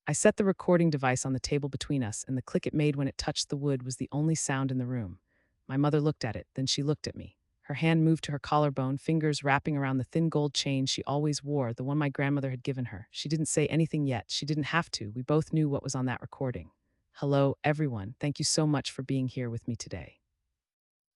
I set the recording device on the table between us, and the click it made when it touched the wood was the only sound in the room. My mother looked at it, then she looked at me. Her hand moved to her collarbone, fingers wrapping around the thin gold chain she always wore, the one my grandmother had given her. She didn't say anything yet. She didn't have to. We both knew what was on that recording. Hello, everyone. Thank you so much for being here with me today.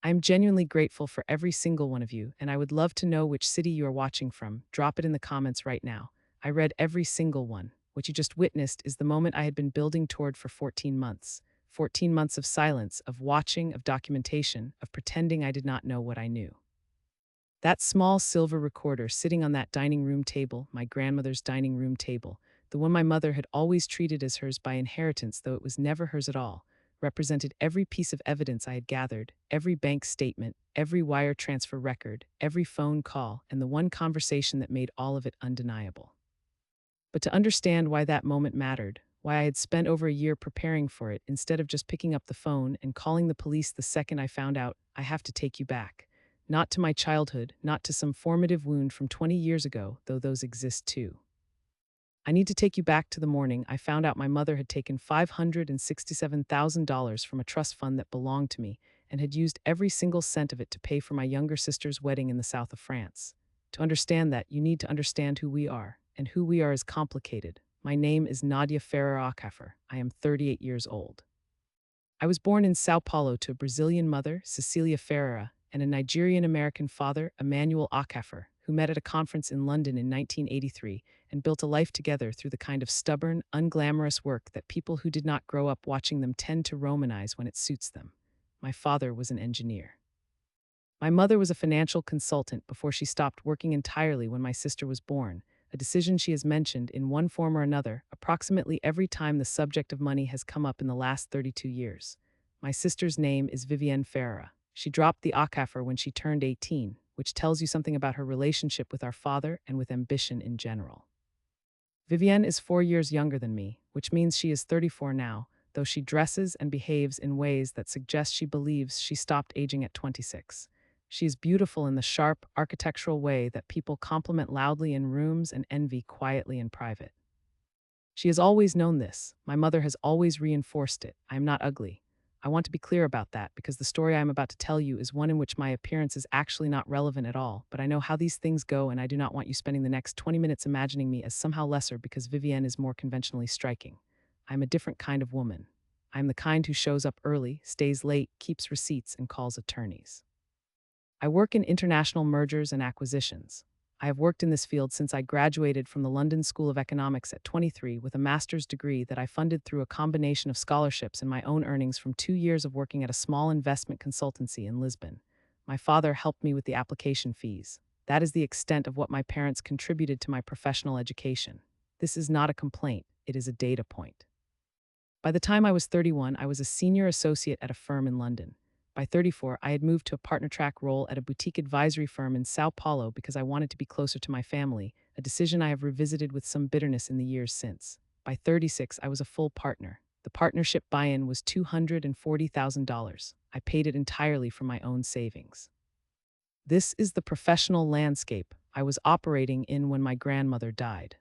I am genuinely grateful for every single one of you, and I would love to know which city you are watching from. Drop it in the comments right now. I read every single one. What you just witnessed is the moment I had been building toward for 14 months. 14 months of silence, of watching, of documentation, of pretending I did not know what I knew. That small silver recorder sitting on that dining room table, my grandmother's dining room table, the one my mother had always treated as hers by inheritance, though it was never hers at all, represented every piece of evidence I had gathered, every bank statement, every wire transfer record, every phone call, and the one conversation that made all of it undeniable. But to understand why that moment mattered, why I had spent over a year preparing for it instead of just picking up the phone and calling the police the second I found out, I have to take you back. Not to my childhood, not to some formative wound from 20 years ago, though those exist too. I need to take you back to the morning I found out my mother had taken $567,000 from a trust fund that belonged to me and had used every single cent of it to pay for my younger sister's wedding in the south of France. To understand that, you need to understand who we are, and who we are is complicated. My name is Nadia Ferrer-Acaffer. I am 38 years old. I was born in Sao Paulo to a Brazilian mother, Cecilia Ferreira, and a Nigerian-American father, Emmanuel Acaffer, who met at a conference in London in 1983 and built a life together through the kind of stubborn, unglamorous work that people who did not grow up watching them tend to romanize when it suits them. My father was an engineer. My mother was a financial consultant before she stopped working entirely when my sister was born, a decision she has mentioned in one form or another approximately every time the subject of money has come up in the last 32 years. My sister's name is Vivienne Ferreira. She dropped the Acaffer when she turned 18, which tells you something about her relationship with our father and with ambition in general. Vivienne is 4 years younger than me, which means she is 34 now, though she dresses and behaves in ways that suggest she believes she stopped aging at 26. She is beautiful in the sharp, architectural way that people compliment loudly in rooms and envy quietly in private. She has always known this. My mother has always reinforced it. I am not ugly. I want to be clear about that because the story I am about to tell you is one in which my appearance is actually not relevant at all, but I know how these things go and I do not want you spending the next 20 minutes imagining me as somehow lesser because Vivienne is more conventionally striking. I am a different kind of woman. I am the kind who shows up early, stays late, keeps receipts, and calls attorneys. I work in international mergers and acquisitions. I have worked in this field since I graduated from the London School of Economics at 23 with a master's degree that I funded through a combination of scholarships and my own earnings from 2 years of working at a small investment consultancy in Lisbon. My father helped me with the application fees. That is the extent of what my parents contributed to my professional education. This is not a complaint, it is a data point. By the time I was 31, I was a senior associate at a firm in London. By 34, I had moved to a partner-track role at a boutique advisory firm in Sao Paulo because I wanted to be closer to my family, a decision I have revisited with some bitterness in the years since. By 36, I was a full partner. The partnership buy-in was $240,000. I paid it entirely from my own savings. This is the professional landscape I was operating in when my grandmother died.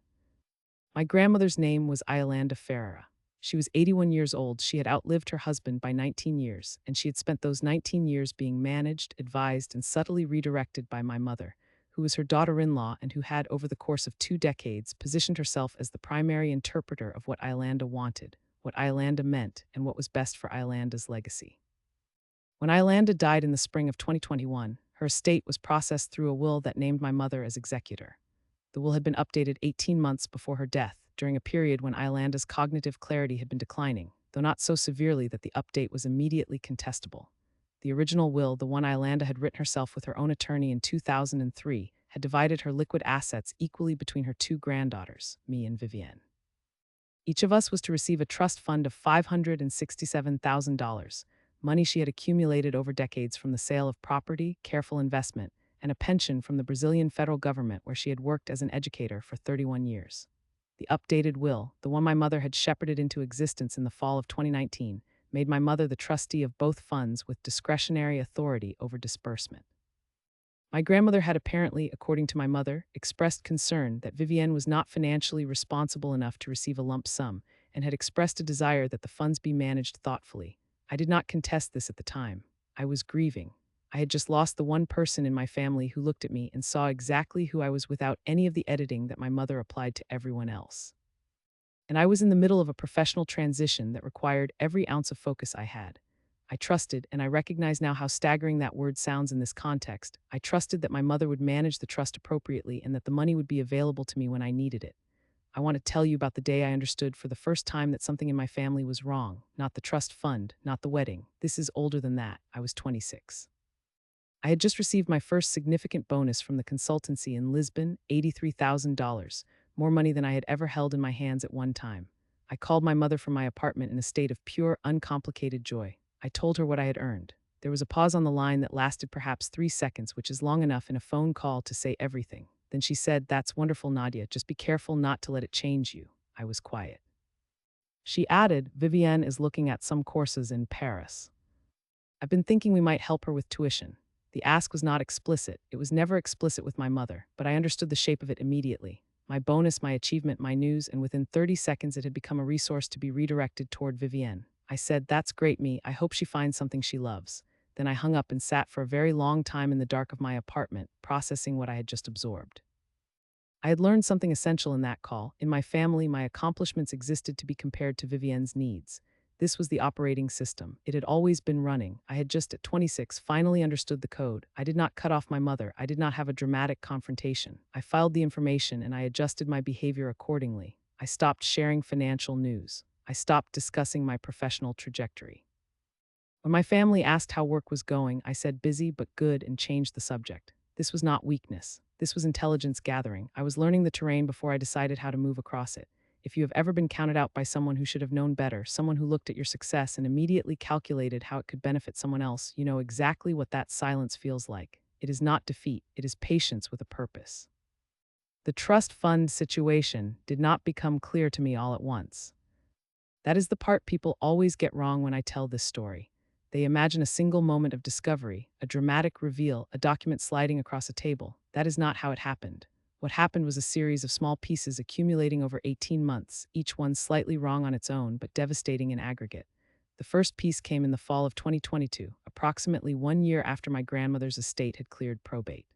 My grandmother's name was Iolanda Ferreira. She was 81 years old. She had outlived her husband by 19 years, and she had spent those 19 years being managed, advised, and subtly redirected by my mother, who was her daughter-in-law and who had, over the course of 2 decades, positioned herself as the primary interpreter of what Iolanda wanted, what Iolanda meant, and what was best for Iolanda's legacy. When Iolanda died in the spring of 2021, her estate was processed through a will that named my mother as executor. The will had been updated 18 months before her death, during a period when Iolanda's cognitive clarity had been declining, though not so severely that the update was immediately contestable. The original will, the one Iolanda had written herself with her own attorney in 2003, had divided her liquid assets equally between her 2 granddaughters, me and Vivienne. Each of us was to receive a trust fund of $567,000, money she had accumulated over decades from the sale of property, careful investment, and a pension from the Brazilian federal government where she had worked as an educator for 31 years. The updated will, the one my mother had shepherded into existence in the fall of 2019, made my mother the trustee of both funds with discretionary authority over disbursement. My grandmother had apparently, according to my mother, expressed concern that Vivienne was not financially responsible enough to receive a lump sum, and had expressed a desire that the funds be managed thoughtfully. I did not contest this at the time. I was grieving. I had just lost the one person in my family who looked at me and saw exactly who I was without any of the editing that my mother applied to everyone else. And I was in the middle of a professional transition that required every ounce of focus I had. I trusted, and I recognize now how staggering that word sounds in this context. I trusted that my mother would manage the trust appropriately and that the money would be available to me when I needed it. I want to tell you about the day I understood for the first time that something in my family was wrong. Not the trust fund, not the wedding. This is older than that. I was 26. I had just received my first significant bonus from the consultancy in Lisbon, $83,000, more money than I had ever held in my hands at one time. I called my mother from my apartment in a state of pure, uncomplicated joy. I told her what I had earned. There was a pause on the line that lasted perhaps 3 seconds, which is long enough in a phone call to say everything. Then she said, "That's wonderful, Nadia. Just be careful not to let it change you." I was quiet. She added, "Vivienne is looking at some courses in Paris. I've been thinking we might help her with tuition." The ask was not explicit. It was never explicit with my mother, but I understood the shape of it immediately. My bonus, my achievement, my news, and within 30 seconds it had become a resource to be redirected toward Vivienne. I said, "That's great, me. I hope she finds something she loves." Then I hung up and sat for a very long time in the dark of my apartment, processing what I had just absorbed. I had learned something essential in that call. In my family, my accomplishments existed to be compared to Vivienne's needs. This was the operating system. It had always been running. I had just at 26 finally understood the code. I did not cut off my mother. I did not have a dramatic confrontation. I filed the information and I adjusted my behavior accordingly. I stopped sharing financial news. I stopped discussing my professional trajectory. When my family asked how work was going, I said busy but good and changed the subject. This was not weakness. This was intelligence gathering. I was learning the terrain before I decided how to move across it. If you have ever been counted out by someone who should have known better, someone who looked at your success and immediately calculated how it could benefit someone else, you know exactly what that silence feels like. It is not defeat, it is patience with a purpose. The trust fund situation did not become clear to me all at once. That is the part people always get wrong when I tell this story. They imagine a single moment of discovery, a dramatic reveal, a document sliding across a table. That is not how it happened. What happened was a series of small pieces accumulating over 18 months, each one slightly wrong on its own, but devastating in aggregate. The first piece came in the fall of 2022, approximately 1 year after my grandmother's estate had cleared probate.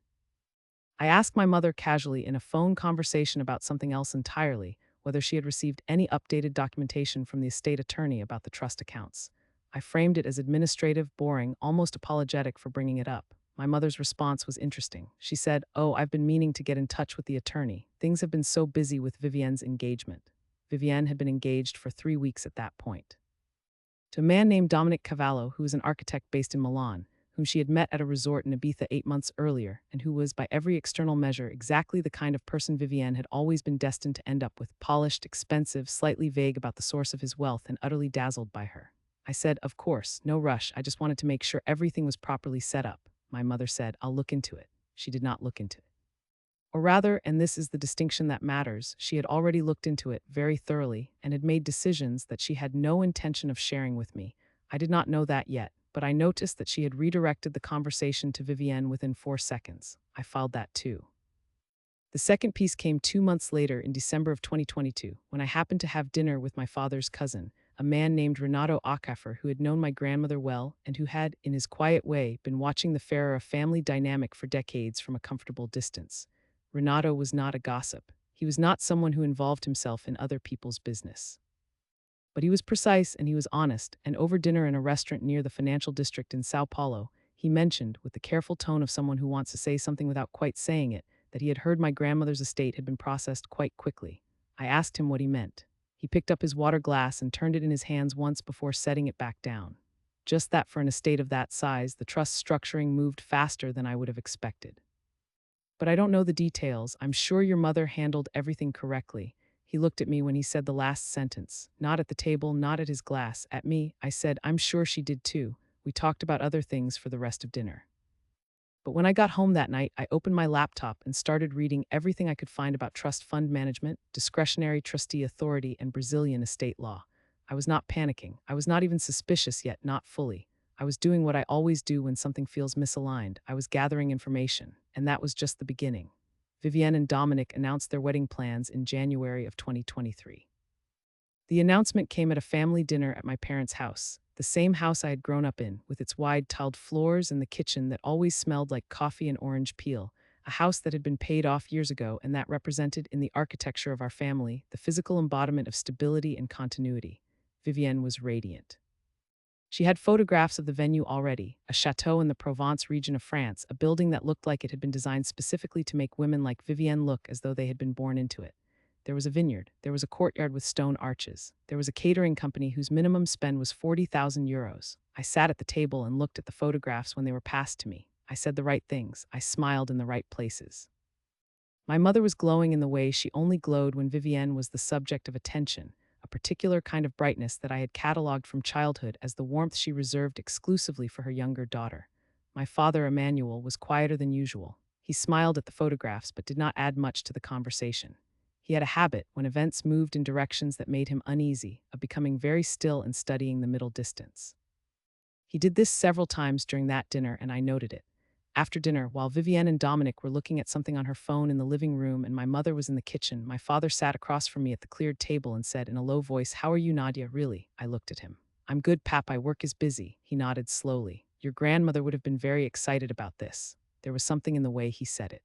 I asked my mother casually in a phone conversation about something else entirely, whether she had received any updated documentation from the estate attorney about the trust accounts. I framed it as administrative, boring, almost apologetic for bringing it up. My mother's response was interesting. She said, "Oh, I've been meaning to get in touch with the attorney. Things have been so busy with Vivienne's engagement." Vivienne had been engaged for 3 weeks at that point. To a man named Dominic Cavallo, who was an architect based in Milan, whom she had met at a resort in Ibiza 8 months earlier, and who was, by every external measure, exactly the kind of person Vivienne had always been destined to end up with, polished, expensive, slightly vague about the source of his wealth, and utterly dazzled by her. I said, "Of course, no rush, I just wanted to make sure everything was properly set up." My mother said, "I'll look into it." She did not look into it. Or rather, and this is the distinction that matters, she had already looked into it very thoroughly and had made decisions that she had no intention of sharing with me. I did not know that yet, but I noticed that she had redirected the conversation to Vivienne within 4 seconds. I filed that too. The second piece came 2 months later in December of 2022, when I happened to have dinner with my father's cousin, a man named Renato Acaffer, who had known my grandmother well and who had, in his quiet way, been watching the Ferrara family dynamic for decades from a comfortable distance. Renato was not a gossip. He was not someone who involved himself in other people's business. But he was precise and he was honest, and over dinner in a restaurant near the financial district in Sao Paulo, he mentioned, with the careful tone of someone who wants to say something without quite saying it, that he had heard my grandmother's estate had been processed quite quickly. I asked him what he meant. He picked up his water glass and turned it in his hands once before setting it back down. Just that for an estate of that size, the trust structuring moved faster than I would have expected. "But I don't know the details. I'm sure your mother handled everything correctly." He looked at me when he said the last sentence. Not at the table, not at his glass, at me. I said, "I'm sure she did too." We talked about other things for the rest of dinner. But when I got home that night, I opened my laptop and started reading everything I could find about trust fund management, discretionary trustee authority, and Brazilian estate law. I was not panicking. I was not even suspicious yet, not fully. I was doing what I always do when something feels misaligned. I was gathering information, and that was just the beginning. Vivienne and Dominic announced their wedding plans in January of 2023. The announcement came at a family dinner at my parents' house, the same house I had grown up in, with its wide tiled floors and the kitchen that always smelled like coffee and orange peel, a house that had been paid off years ago and that represented in the architecture of our family the physical embodiment of stability and continuity. Vivienne was radiant. She had photographs of the venue already, a chateau in the Provence region of France, a building that looked like it had been designed specifically to make women like Vivienne look as though they had been born into it. There was a vineyard, there was a courtyard with stone arches, there was a catering company whose minimum spend was 40,000 euros. I sat at the table and looked at the photographs when they were passed to me. I said the right things, I smiled in the right places. My mother was glowing in the way she only glowed when Vivienne was the subject of attention, a particular kind of brightness that I had catalogued from childhood as the warmth she reserved exclusively for her younger daughter. My father, Emmanuel, was quieter than usual. He smiled at the photographs but did not add much to the conversation. He had a habit, when events moved in directions that made him uneasy, of becoming very still and studying the middle distance. He did this several times during that dinner, and I noted it. After dinner, while Vivienne and Dominic were looking at something on her phone in the living room and my mother was in the kitchen, my father sat across from me at the cleared table and said in a low voice, "How are you, Nadia, really?" I looked at him. "I'm good, Pap, I work is busy." He nodded slowly. "Your grandmother would have been very excited about this." There was something in the way he said it.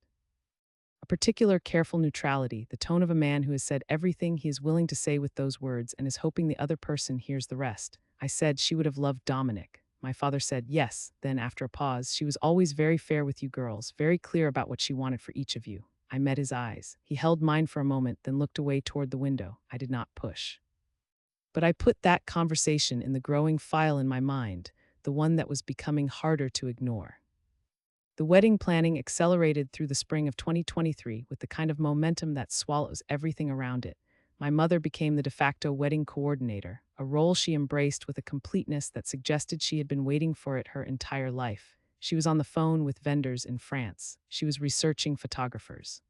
A particular careful neutrality, the tone of a man who has said everything he is willing to say with those words and is hoping the other person hears the rest. I said she would have loved Dominic. My father said yes, then after a pause, "She was always very fair with you girls, very clear about what she wanted for each of you." I met his eyes. He held mine for a moment, then looked away toward the window. I did not push. But I put that conversation in the growing file in my mind, the one that was becoming harder to ignore. The wedding planning accelerated through the spring of 2023 with the kind of momentum that swallows everything around it. My mother became the de facto wedding coordinator, a role she embraced with a completeness that suggested she had been waiting for it her entire life. She was on the phone with vendors in France. She was researching photographers.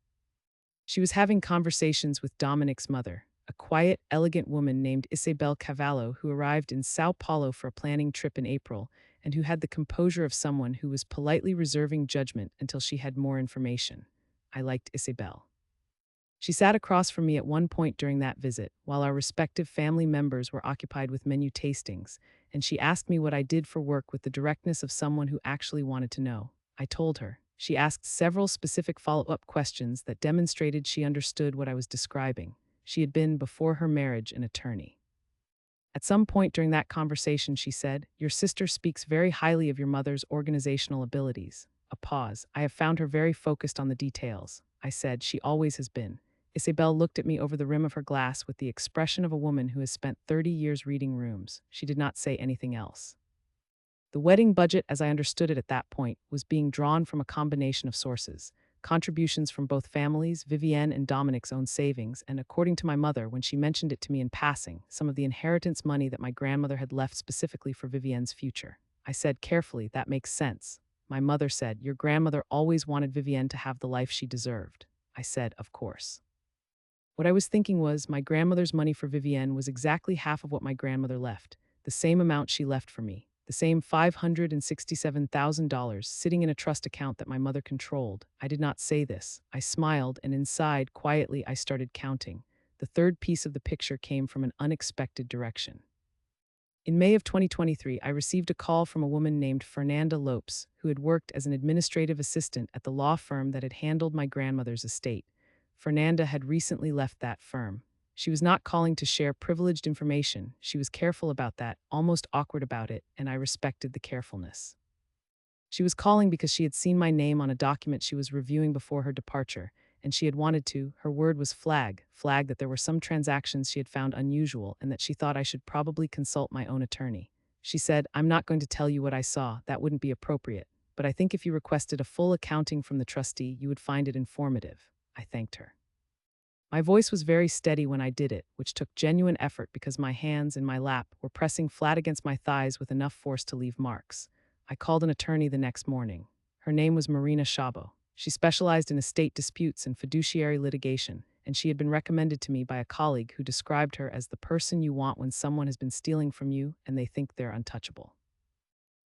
She was having conversations with Dominic's mother, a quiet, elegant woman named Isabel Cavallo who arrived in Sao Paulo for a planning trip in April and who had the composure of someone who was politely reserving judgment until she had more information. I liked Isabel. She sat across from me at one point during that visit, while our respective family members were occupied with menu tastings, and she asked me what I did for work with the directness of someone who actually wanted to know. I told her. She asked several specific follow-up questions that demonstrated she understood what I was describing. She had been, before her marriage, an attorney. At some point during that conversation, she said, "Your sister speaks very highly of your mother's organizational abilities." A pause. "I have found her very focused on the details." I said, "She always has been." Isabel looked at me over the rim of her glass with the expression of a woman who has spent 30 years reading rooms. She did not say anything else. The wedding budget, as I understood it at that point, was being drawn from a combination of sources. Contributions from both families, Vivienne and Dominic's own savings, and according to my mother, when she mentioned it to me in passing, some of the inheritance money that my grandmother had left specifically for Vivienne's future. I said carefully, "That makes sense." My mother said, "Your grandmother always wanted Vivienne to have the life she deserved." I said, "Of course." What I was thinking was, my grandmother's money for Vivienne was exactly half of what my grandmother left, the same amount she left for me. The same $567,000 sitting in a trust account that my mother controlled. I did not say this. I smiled, and inside, quietly, I started counting. The third piece of the picture came from an unexpected direction. In May of 2023, I received a call from a woman named Fernanda Lopes, who had worked as an administrative assistant at the law firm that had handled my grandmother's estate. Fernanda had recently left that firm. She was not calling to share privileged information. She was careful about that, almost awkward about it, and I respected the carefulness. She was calling because she had seen my name on a document she was reviewing before her departure, and she had wanted to, her word was flag that there were some transactions she had found unusual and that she thought I should probably consult my own attorney. She said, "I'm not going to tell you what I saw, that wouldn't be appropriate, but I think if you requested a full accounting from the trustee, you would find it informative." I thanked her. My voice was very steady when I did it, which took genuine effort because my hands in my lap were pressing flat against my thighs with enough force to leave marks. I called an attorney the next morning. Her name was Marina Szabo. She specialized in estate disputes and fiduciary litigation, and she had been recommended to me by a colleague who described her as the person you want when someone has been stealing from you and they think they're untouchable.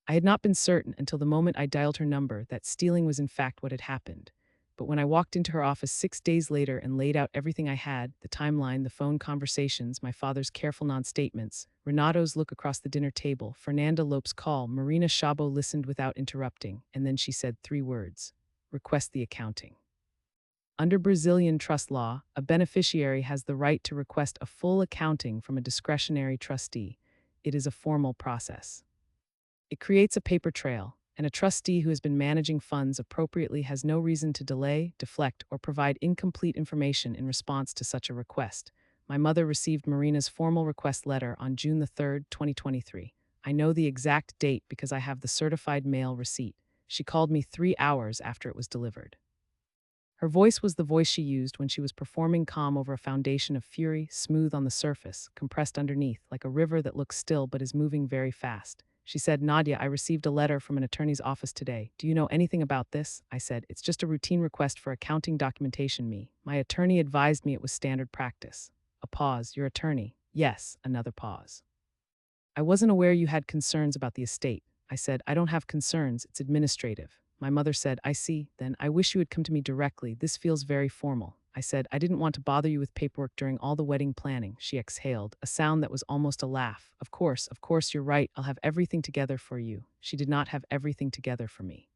I had not been certain until the moment I dialed her number that stealing was in fact what had happened. But when I walked into her office 6 days later and laid out everything I had, the timeline, the phone conversations, my father's careful non-statements, Renato's look across the dinner table, Fernanda Lope's call, Marina Szabo listened without interrupting, and then she said 3 words: request the accounting. Under Brazilian trust law, a beneficiary has the right to request a full accounting from a discretionary trustee. It is a formal process. It creates a paper trail, and a trustee who has been managing funds appropriately has no reason to delay, deflect, or provide incomplete information in response to such a request. My mother received Marina's formal request letter on June the 3rd, 2023. I know the exact date because I have the certified mail receipt. She called me 3 hours after it was delivered. Her voice was the voice she used when she was performing calm over a foundation of fury, smooth on the surface, compressed underneath, like a river that looks still but is moving very fast. She said, "Nadia, I received a letter from an attorney's office today. Do you know anything about this?" I said, "It's just a routine request for accounting documentation, My attorney advised me it was standard practice." A pause. "Your attorney?" "Yes." Another pause. "I wasn't aware you had concerns about the estate." I said, "I don't have concerns, it's administrative." My mother said, "I see, then I wish you would come to me directly. This feels very formal." I said, "I didn't want to bother you with paperwork during all the wedding planning." She exhaled, a sound that was almost a laugh. Of course, you're right. I'll have everything together for you." She did not have everything together for me.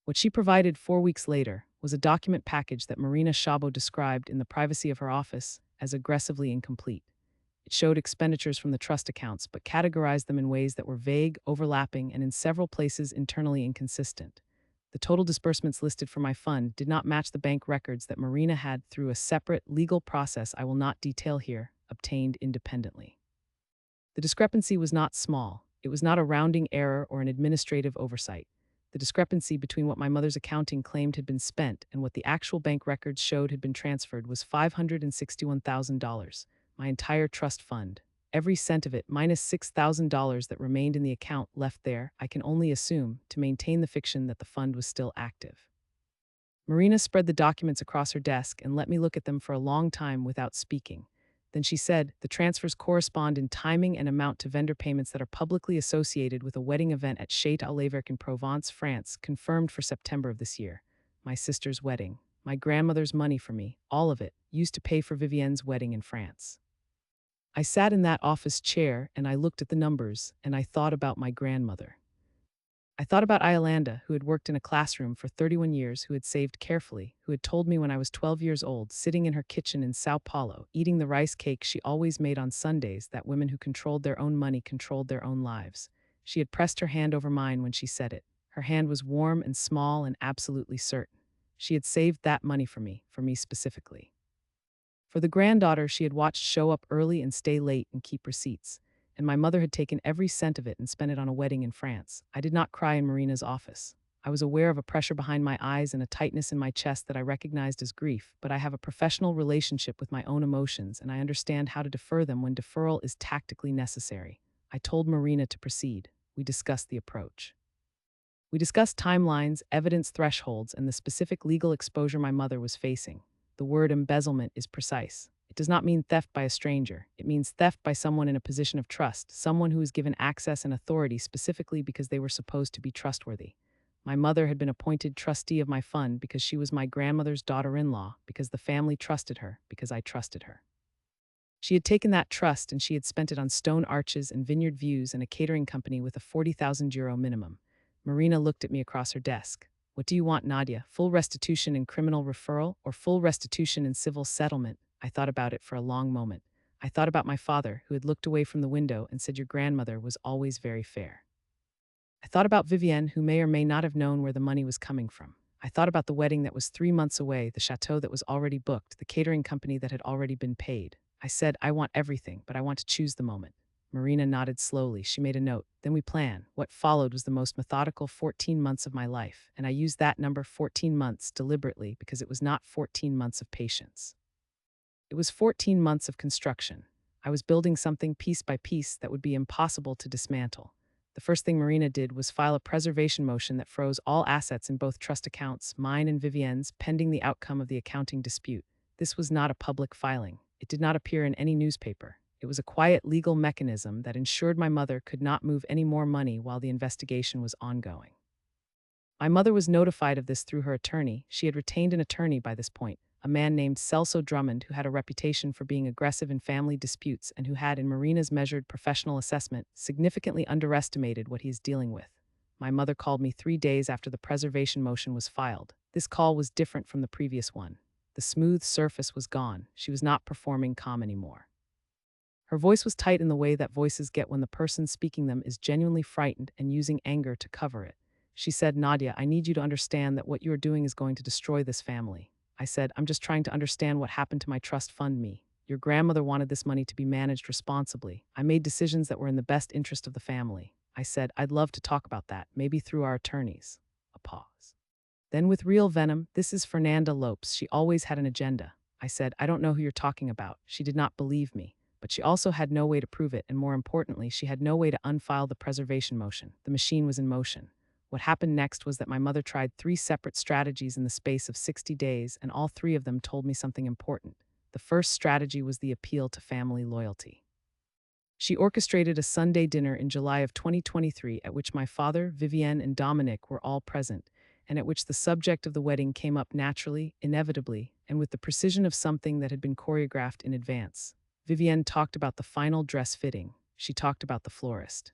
What she provided 4 weeks later was a document package that Marina Szabo described in the privacy of her office as aggressively incomplete. It showed expenditures from the trust accounts, but categorized them in ways that were vague, overlapping, and in several places internally inconsistent. The total disbursements listed for my fund did not match the bank records that Marina had, through a separate legal process I will not detail here, obtained independently. The discrepancy was not small. It was not a rounding error or an administrative oversight. The discrepancy between what my mother's accounting claimed had been spent and what the actual bank records showed had been transferred was $561,000, my entire trust fund. Every cent of it, minus $6,000 that remained in the account, left there, I can only assume, to maintain the fiction that the fund was still active. Marina spread the documents across her desk and let me look at them for a long time without speaking. Then she said, "The transfers correspond in timing and amount to vendor payments that are publicly associated with a wedding event at Château Auvergne in Provence, France, confirmed for September of this year. My sister's wedding. My grandmother's money for me, all of it, used to pay for Vivienne's wedding in France." I sat in that office chair and I looked at the numbers and I thought about my grandmother. I thought about Iolanda, who had worked in a classroom for 31 years, who had saved carefully, who had told me when I was 12 years old, sitting in her kitchen in Sao Paulo, eating the rice cake she always made on Sundays, that women who controlled their own money controlled their own lives. She had pressed her hand over mine when she said it. Her hand was warm and small and absolutely certain. She had saved that money for me specifically. For the granddaughter she had watched show up early and stay late and keep receipts. And my mother had taken every cent of it and spent it on a wedding in France. I did not cry in Marina's office. I was aware of a pressure behind my eyes and a tightness in my chest that I recognized as grief, but I have a professional relationship with my own emotions and I understand how to defer them when deferral is tactically necessary. I told Marina to proceed. We discussed the approach. We discussed timelines, evidence thresholds, and the specific legal exposure my mother was facing. The word embezzlement is precise. It does not mean theft by a stranger. It means theft by someone in a position of trust, someone who is given access and authority specifically because they were supposed to be trustworthy. My mother had been appointed trustee of my fund because she was my grandmother's daughter-in-law, because the family trusted her, because I trusted her. She had taken that trust and she had spent it on stone arches and vineyard views and a catering company with a €40,000 minimum. Marina looked at me across her desk. "What do you want, Nadia? Full restitution in criminal referral or full restitution in civil settlement?" I thought about it for a long moment. I thought about my father, who had looked away from the window and said, "Your grandmother was always very fair." I thought about Vivienne, who may or may not have known where the money was coming from. I thought about the wedding that was 3 months away, the chateau that was already booked, the catering company that had already been paid. I said, "I want everything, but I want to choose the moment." Marina nodded slowly. She made a note. Then we planned. What followed was the most methodical 14 months of my life, and I used that number 14 months deliberately because it was not 14 months of patience. It was 14 months of construction. I was building something piece by piece that would be impossible to dismantle. The first thing Marina did was file a preservation motion that froze all assets in both trust accounts, mine and Vivienne's, pending the outcome of the accounting dispute. This was not a public filing. It did not appear in any newspaper. It was a quiet legal mechanism that ensured my mother could not move any more money while the investigation was ongoing. My mother was notified of this through her attorney. She had retained an attorney by this point, a man named Celso Drummond who had a reputation for being aggressive in family disputes and who had, in Marina's measured professional assessment, significantly underestimated what he is dealing with. My mother called me 3 days after the preservation motion was filed. This call was different from the previous one. The smooth surface was gone. She was not performing calm anymore. Her voice was tight in the way that voices get when the person speaking them is genuinely frightened and using anger to cover it. She said, "Nadia, I need you to understand that what you are doing is going to destroy this family." I said, "I'm just trying to understand what happened to my trust fund me. Your grandmother wanted this money to be managed responsibly. I made decisions that were in the best interest of the family." I said, "I'd love to talk about that, maybe through our attorneys." A pause. Then with real venom, "This is Fernanda Lopes. She always had an agenda." I said, "I don't know who you're talking about." She did not believe me. But she also had no way to prove it, and more importantly, she had no way to unfile the preservation motion. The machine was in motion. What happened next was that my mother tried 3 separate strategies in the space of 60 days, and all 3 of them told me something important. The first strategy was the appeal to family loyalty. She orchestrated a Sunday dinner in July of 2023 at which my father, Vivienne, and Dominic were all present, and at which the subject of the wedding came up naturally, inevitably, and with the precision of something that had been choreographed in advance. Vivienne talked about the final dress fitting. She talked about the florist.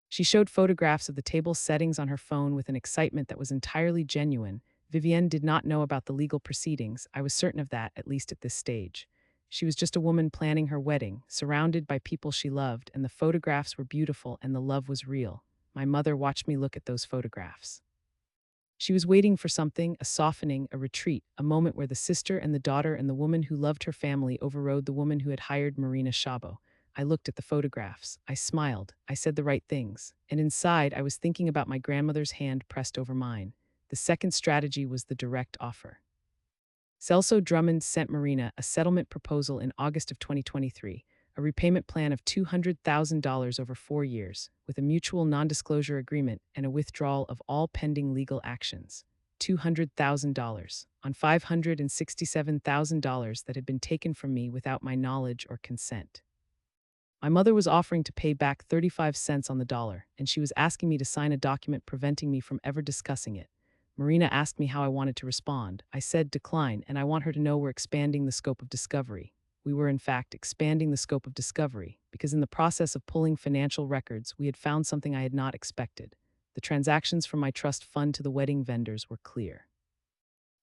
She showed photographs of the table settings on her phone with an excitement that was entirely genuine. Vivienne did not know about the legal proceedings. I was certain of that, at least at this stage. She was just a woman planning her wedding, surrounded by people she loved, and the photographs were beautiful and the love was real. My mother watched me look at those photographs. She was waiting for something, a softening, a retreat, a moment where the sister and the daughter and the woman who loved her family overrode the woman who had hired Marina Szabo. I looked at the photographs. I smiled. I said the right things. And inside, I was thinking about my grandmother's hand pressed over mine. The second strategy was the direct offer. Celso Drummond sent Marina a settlement proposal in August of 2023, a repayment plan of $200,000 over 4 years, with a mutual non-disclosure agreement and a withdrawal of all pending legal actions. $200,000 on $567,000 that had been taken from me without my knowledge or consent. My mother was offering to pay back 35 cents on the dollar, and she was asking me to sign a document preventing me from ever discussing it. Marina asked me how I wanted to respond. I said decline, and I want her to know we're expanding the scope of discovery. We were, in fact, expanding the scope of discovery, because in the process of pulling financial records, we had found something I had not expected. The transactions from my trust fund to the wedding vendors were clear.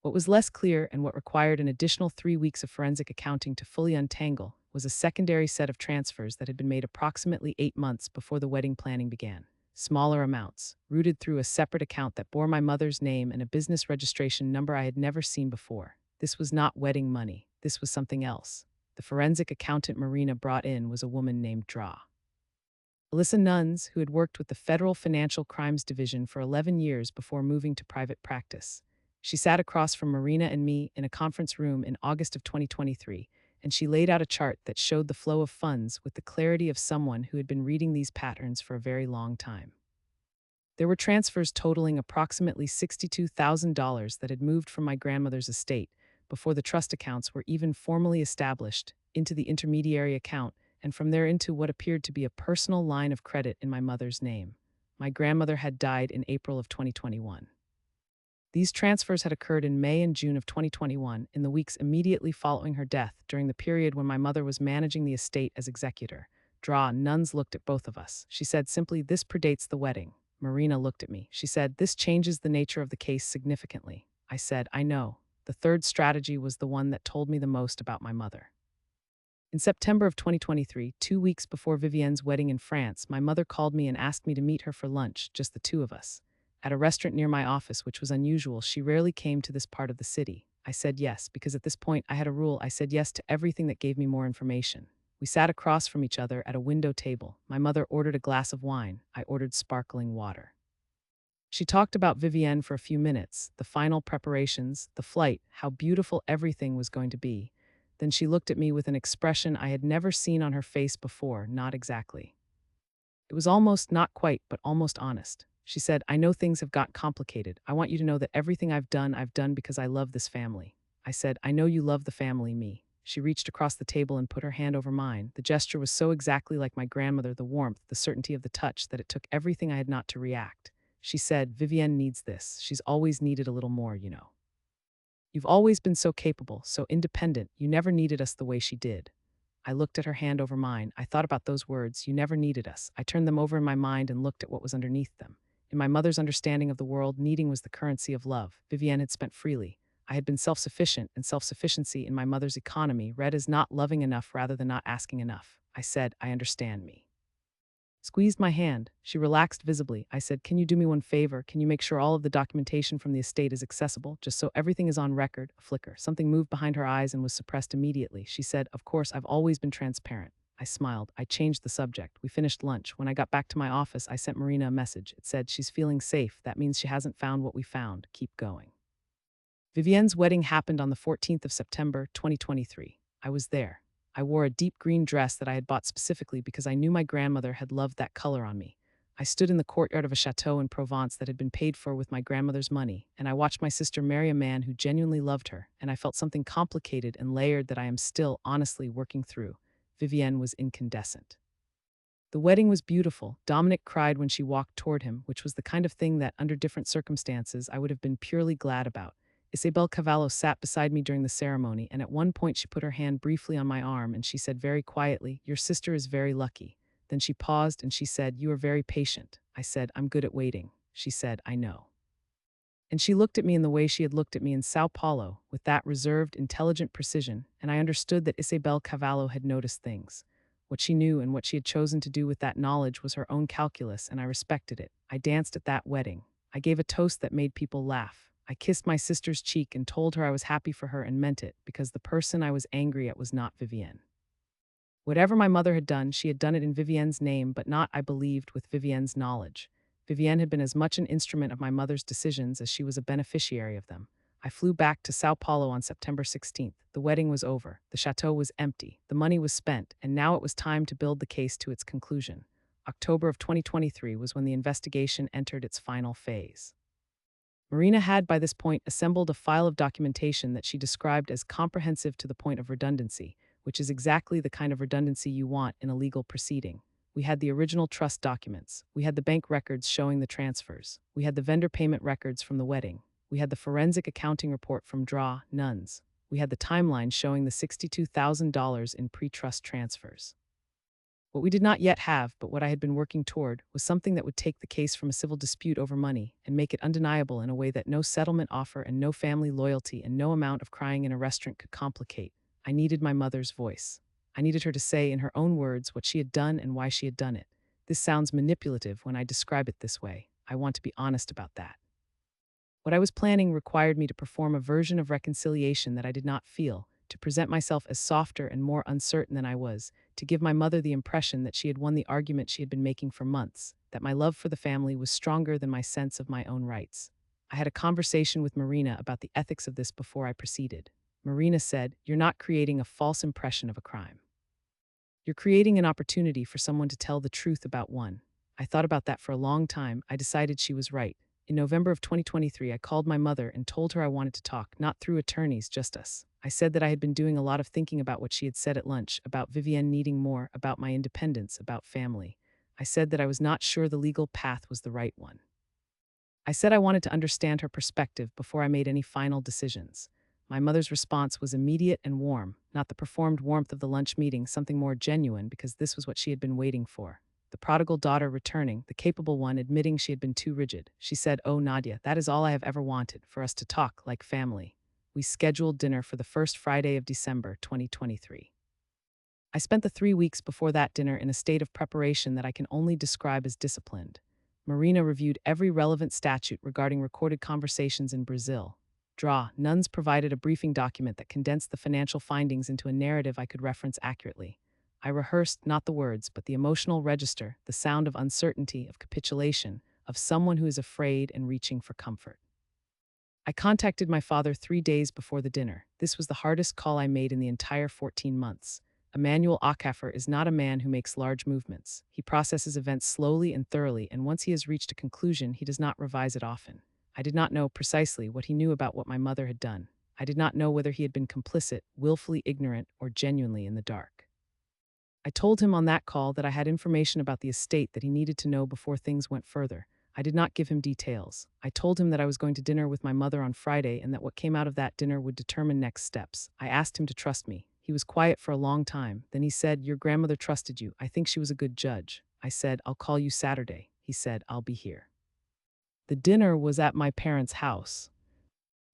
What was less clear, and what required an additional 3 weeks of forensic accounting to fully untangle, was a secondary set of transfers that had been made approximately 8 months before the wedding planning began. Smaller amounts, routed through a separate account that bore my mother's name and a business registration number I had never seen before. This was not wedding money. This was something else. The forensic accountant Marina brought in was a woman named Alyssa Nuns, who had worked with the Federal Financial Crimes Division for 11 years before moving to private practice. She sat across from Marina and me in a conference room in August of 2023, and she laid out a chart that showed the flow of funds with the clarity of someone who had been reading these patterns for a very long time. There were transfers totaling approximately $62,000 that had moved from my grandmother's estate, before the trust accounts were even formally established, into the intermediary account, and from there into what appeared to be a personal line of credit in my mother's name. My grandmother had died in April of 2021. These transfers had occurred in May and June of 2021, in the weeks immediately following her death, during the period when my mother was managing the estate as executor. Nuns looked at both of us. She said simply, "This predates the wedding." Marina looked at me. She said, "This changes the nature of the case significantly." I said, "I know." The third strategy was the one that told me the most about my mother. In September of 2023, 2 weeks before Vivienne's wedding in France, my mother called me and asked me to meet her for lunch, just the 2 of us, at a restaurant near my office, which was unusual. She rarely came to this part of the city. I said yes, because at this point I had a rule. I said yes to everything that gave me more information. We sat across from each other at a window table. My mother ordered a glass of wine. I ordered sparkling water. She talked about Vivienne for a few minutes, the final preparations, the flight, how beautiful everything was going to be. Then she looked at me with an expression I had never seen on her face before. Not exactly. It was almost, not quite, but almost honest. She said, "I know things have got complicated. I want you to know that everything I've done because I love this family." I said, "I know you love the family, me." She reached across the table and put her hand over mine. The gesture was so exactly like my grandmother, the warmth, the certainty of the touch, that it took everything I had not to react. She said, Vivienne needs this. She's always needed a little more, you know. You've always been so capable, so independent. You never needed us the way she did. I looked at her hand over mine. I thought about those words, you never needed us. I turned them over in my mind and looked at what was underneath them. In my mother's understanding of the world, needing was the currency of love. Vivienne had spent freely. I had been self-sufficient, and self-sufficiency in my mother's economy read as not loving enough rather than not asking enough. I said, I understand me. Squeezed my hand. She relaxed visibly. I said, can you do me one favor? Can you make sure all of the documentation from the estate is accessible, just so everything is on record? A flicker. Something moved behind her eyes and was suppressed immediately. She said, of course, I've always been transparent. I smiled. I changed the subject. We finished lunch. When I got back to my office, I sent Marina a message. It said, she's feeling safe. That means she hasn't found what we found. Keep going. Vivienne's wedding happened on the 14th of September, 2023. I was there. I wore a deep green dress that I had bought specifically because I knew my grandmother had loved that color on me. I stood in the courtyard of a chateau in Provence that had been paid for with my grandmother's money, and I watched my sister marry a man who genuinely loved her, and I felt something complicated and layered that I am still, honestly, working through. Vivienne was incandescent. The wedding was beautiful. Dominic cried when she walked toward him, which was the kind of thing that, under different circumstances, I would have been purely glad about. Isabel Cavallo sat beside me during the ceremony, and at one point she put her hand briefly on my arm and she said very quietly, your sister is very lucky. Then she paused and she said, you are very patient. I said, I'm good at waiting. She said, I know. And she looked at me in the way she had looked at me in Sao Paulo, with that reserved, intelligent precision, and I understood that Isabel Cavallo had noticed things. What she knew and what she had chosen to do with that knowledge was her own calculus, and I respected it. I danced at that wedding. I gave a toast that made people laugh. I kissed my sister's cheek and told her I was happy for her and meant it, because the person I was angry at was not Vivienne. Whatever my mother had done, she had done it in Vivienne's name, but not, I believed, with Vivienne's knowledge. Vivienne had been as much an instrument of my mother's decisions as she was a beneficiary of them. I flew back to Sao Paulo on September 16th. The wedding was over. The chateau was empty. The money was spent, and now it was time to build the case to its conclusion. October of 2023 was when the investigation entered its final phase. Marina had, by this point, assembled a file of documentation that she described as comprehensive to the point of redundancy, which is exactly the kind of redundancy you want in a legal proceeding. We had the original trust documents. We had the bank records showing the transfers. We had the vendor payment records from the wedding. We had the forensic accounting report from Draw Nuns. We had the timeline showing the $62,000 in pre-trust transfers. What we did not yet have, but what I had been working toward, was something that would take the case from a civil dispute over money and make it undeniable in a way that no settlement offer and no family loyalty and no amount of crying in a restaurant could complicate. I needed my mother's voice. I needed her to say in her own words what she had done and why she had done it. This sounds manipulative when I describe it this way. I want to be honest about that. What I was planning required me to perform a version of reconciliation that I did not feel, to present myself as softer and more uncertain than I was, to give my mother the impression that she had won the argument she had been making for months, that my love for the family was stronger than my sense of my own rights. I had a conversation with Marina about the ethics of this before I proceeded. Marina said, you're not creating a false impression of a crime. You're creating an opportunity for someone to tell the truth about one. I thought about that for a long time. I decided she was right. In November of 2023, I called my mother and told her I wanted to talk, not through attorneys, just us. I said that I had been doing a lot of thinking about what she had said at lunch, about Vivienne needing more, about my independence, about family. I said that I was not sure the legal path was the right one. I said I wanted to understand her perspective before I made any final decisions. My mother's response was immediate and warm, not the performed warmth of the lunch meeting, something more genuine, because this was what she had been waiting for. The prodigal daughter returning, the capable one admitting she had been too rigid. She said, oh, Nadia, that is all I have ever wanted, for us to talk like family. We scheduled dinner for the first Friday of December, 2023. I spent the 3 weeks before that dinner in a state of preparation that I can only describe as disciplined. Marina reviewed every relevant statute regarding recorded conversations in Brazil. Draw Nuns provided a briefing document that condensed the financial findings into a narrative I could reference accurately. I rehearsed not the words, but the emotional register, the sound of uncertainty, of capitulation, of someone who is afraid and reaching for comfort. I contacted my father 3 days before the dinner. This was the hardest call I made in the entire 14 months. Emmanuel Acaffer is not a man who makes large movements. He processes events slowly and thoroughly, and once he has reached a conclusion, he does not revise it often. I did not know precisely what he knew about what my mother had done. I did not know whether he had been complicit, willfully ignorant, or genuinely in the dark. I told him on that call that I had information about the estate that he needed to know before things went further. I did not give him details. I told him that I was going to dinner with my mother on Friday and that what came out of that dinner would determine next steps. I asked him to trust me. He was quiet for a long time. Then he said, "Your grandmother trusted you. I think she was a good judge." I said, "I'll call you Saturday." He said, "I'll be here." The dinner was at my parents' house.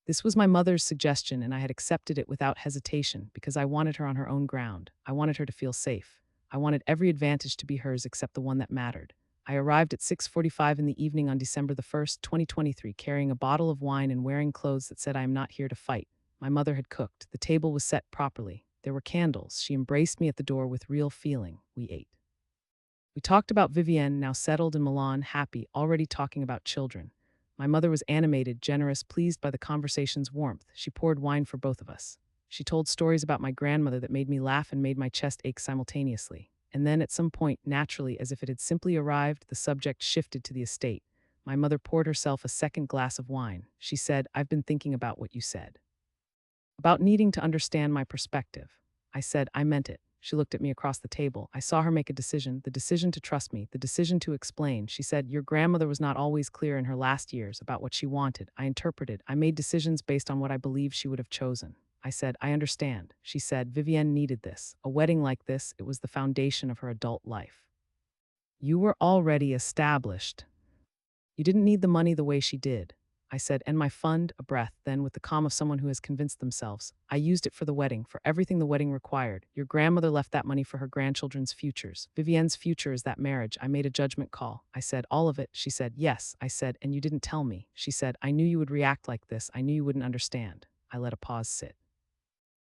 This was my mother's suggestion, and I had accepted it without hesitation because I wanted her on her own ground. I wanted her to feel safe. I wanted every advantage to be hers except the one that mattered. I arrived at 6:45 in the evening on December the 1st, 2023, carrying a bottle of wine and wearing clothes that said, "I am not here to fight." My mother had cooked. The table was set properly. There were candles. She embraced me at the door with real feeling. We ate. We talked about Vivienne, now settled in Milan, happy, already talking about children. My mother was animated, generous, pleased by the conversation's warmth. She poured wine for both of us. She told stories about my grandmother that made me laugh and made my chest ache simultaneously. And then, at some point, naturally, as if it had simply arrived, the subject shifted to the estate. My mother poured herself a second glass of wine. She said, "I've been thinking about what you said. About needing to understand my perspective." I said, "I meant it." She looked at me across the table. I saw her make a decision, the decision to trust me, the decision to explain. She said, "Your grandmother was not always clear in her last years about what she wanted. I interpreted. I made decisions based on what I believed she would have chosen." I said, "I understand." She said, "Vivienne needed this. A wedding like this, it was the foundation of her adult life. You were already established. You didn't need the money the way she did." I said, "And my fund," a breath, then with the calm of someone who has convinced themselves, "I used it for the wedding, for everything the wedding required. Your grandmother left that money for her grandchildren's futures. Vivienne's future is that marriage." I made a judgment call. I said, "All of it?" She said, "Yes." I said, "And you didn't tell me." She said, "I knew you would react like this. I knew you wouldn't understand." I let a pause sit.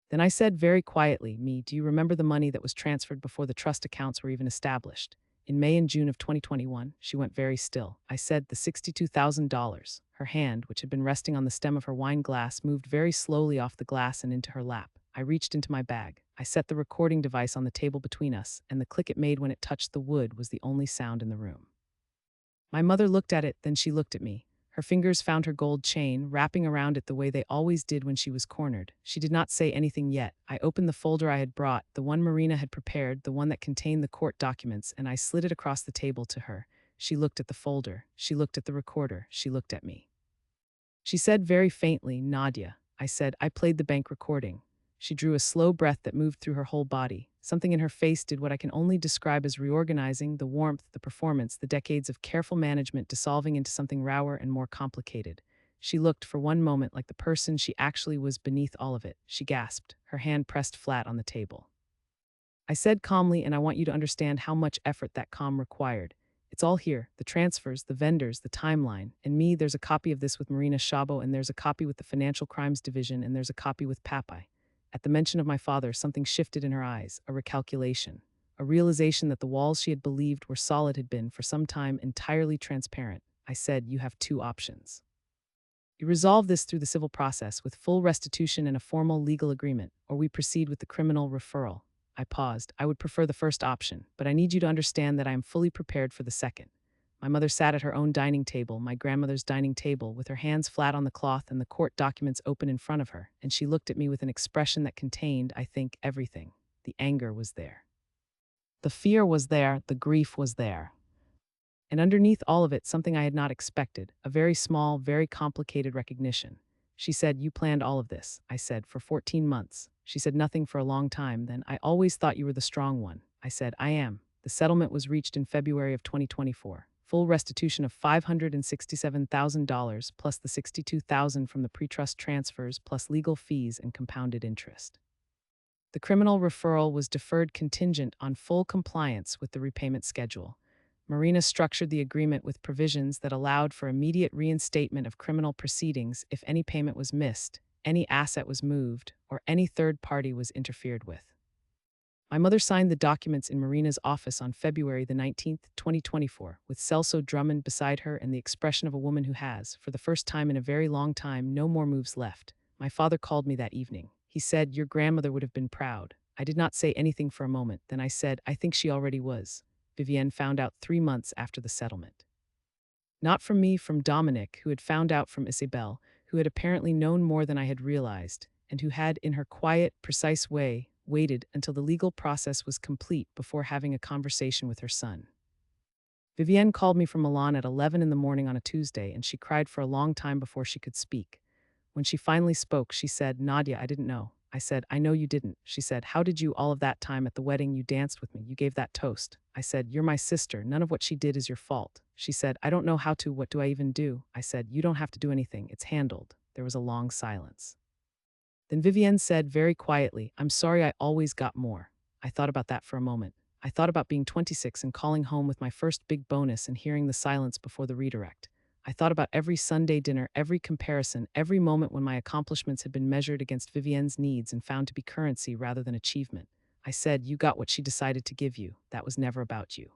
Then I said very quietly, "Do you remember the money that was transferred before the trust accounts were even established?" In May and June of 2021, she went very still. I said, "The $62,000. Her hand, which had been resting on the stem of her wine glass, moved very slowly off the glass and into her lap. I reached into my bag. I set the recording device on the table between us, and the click it made when it touched the wood was the only sound in the room. My mother looked at it, then she looked at me. Her fingers found her gold chain, wrapping around it the way they always did when she was cornered. She did not say anything yet. I opened the folder I had brought, the one Marina had prepared, the one that contained the court documents, and I slid it across the table to her. She looked at the folder. She looked at the recorder. She looked at me. She said very faintly, "Nadia." I said, "I played the bank recording." She drew a slow breath that moved through her whole body. Something in her face did what I can only describe as reorganizing, the warmth, the performance, the decades of careful management dissolving into something rawer and more complicated. She looked for one moment like the person she actually was beneath all of it. She gasped, her hand pressed flat on the table. I said calmly, "And I want you to understand how much effort that calm required. It's all here, the transfers, the vendors, the timeline. And me, there's a copy of this with Marina Szabo, and there's a copy with the Financial Crimes Division, and there's a copy with Papai." At the mention of my father, something shifted in her eyes, a recalculation, a realization that the walls she had believed were solid had been, for some time, entirely transparent. I said, "You have two options. You resolve this through the civil process with full restitution and a formal legal agreement, or we proceed with the criminal referral." I paused. "I would prefer the first option, but I need you to understand that I am fully prepared for the second." My mother sat at her own dining table, my grandmother's dining table, with her hands flat on the cloth and the court documents open in front of her, and she looked at me with an expression that contained, I think, everything. The anger was there. The fear was there, the grief was there. And underneath all of it, something I had not expected, a very small, very complicated recognition. She said, "You planned all of this." I said, "For 14 months." She said, "Nothing for a long time." Then, "I always thought you were the strong one." I said, "I am." The settlement was reached in February of 2024. Full restitution of $567,000 plus the $62,000 from the pre-trust transfers plus legal fees and compounded interest. The criminal referral was deferred contingent on full compliance with the repayment schedule. Marina structured the agreement with provisions that allowed for immediate reinstatement of criminal proceedings if any payment was missed, any asset was moved, or any third party was interfered with. My mother signed the documents in Marina's office on February the 19th, 2024, with Celso Drummond beside her and the expression of a woman who has, for the first time in a very long time, no more moves left. My father called me that evening. He said, "Your grandmother would have been proud." I did not say anything for a moment. Then I said, "I think she already was." Vivienne found out 3 months after the settlement. Not from me, from Dominic, who had found out from Isabel, who had apparently known more than I had realized, and who had, in her quiet, precise way, waited until the legal process was complete before having a conversation with her son. Vivienne called me from Milan at 11 in the morning on a Tuesday, and she cried for a long time before she could speak. When she finally spoke, she said, "Nadia, I didn't know." I said, "I know you didn't." She said, "How did you, all of that time at the wedding, you danced with me, you gave that toast?" I said, "You're my sister. None of what she did is your fault." She said, "I don't know how to, what do I even do?" I said, "You don't have to do anything. It's handled." There was a long silence. Then Vivienne said very quietly, "I'm sorry I always got more." I thought about that for a moment. I thought about being 26 and calling home with my first big bonus and hearing the silence before the redirect. I thought about every Sunday dinner, every comparison, every moment when my accomplishments had been measured against Vivienne's needs and found to be currency rather than achievement. I said, "You got what she decided to give you. That was never about you."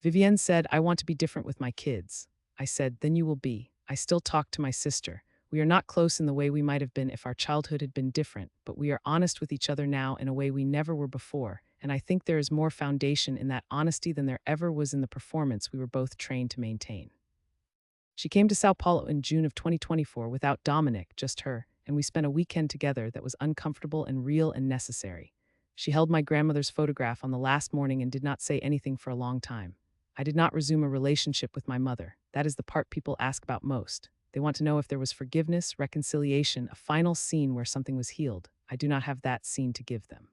Vivienne said, "I want to be different with my kids." I said, "Then you will be." I still talk to my sister. We are not close in the way we might have been if our childhood had been different, but we are honest with each other now in a way we never were before, and I think there is more foundation in that honesty than there ever was in the performance we were both trained to maintain. She came to Sao Paulo in June of 2024 without Dominic, just her, and we spent a weekend together that was uncomfortable and real and necessary. She held my grandmother's photograph on the last morning and did not say anything for a long time. I did not resume a relationship with my mother. That is the part people ask about most. They want to know if there was forgiveness, reconciliation, a final scene where something was healed. I do not have that scene to give them.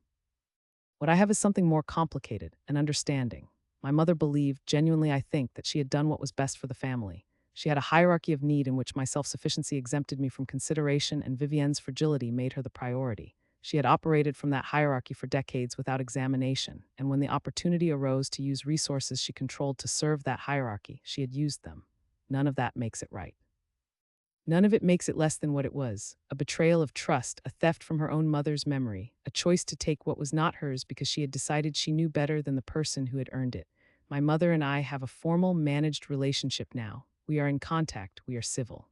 What I have is something more complicated, an understanding. My mother believed, genuinely I think, that she had done what was best for the family. She had a hierarchy of need in which my self-sufficiency exempted me from consideration and Vivienne's fragility made her the priority. She had operated from that hierarchy for decades without examination, and when the opportunity arose to use resources she controlled to serve that hierarchy, she had used them. None of that makes it right. None of it makes it less than what it was, a betrayal of trust, a theft from her own mother's memory, a choice to take what was not hers because she had decided she knew better than the person who had earned it. My mother and I have a formal, managed relationship now. We are in contact, we are civil.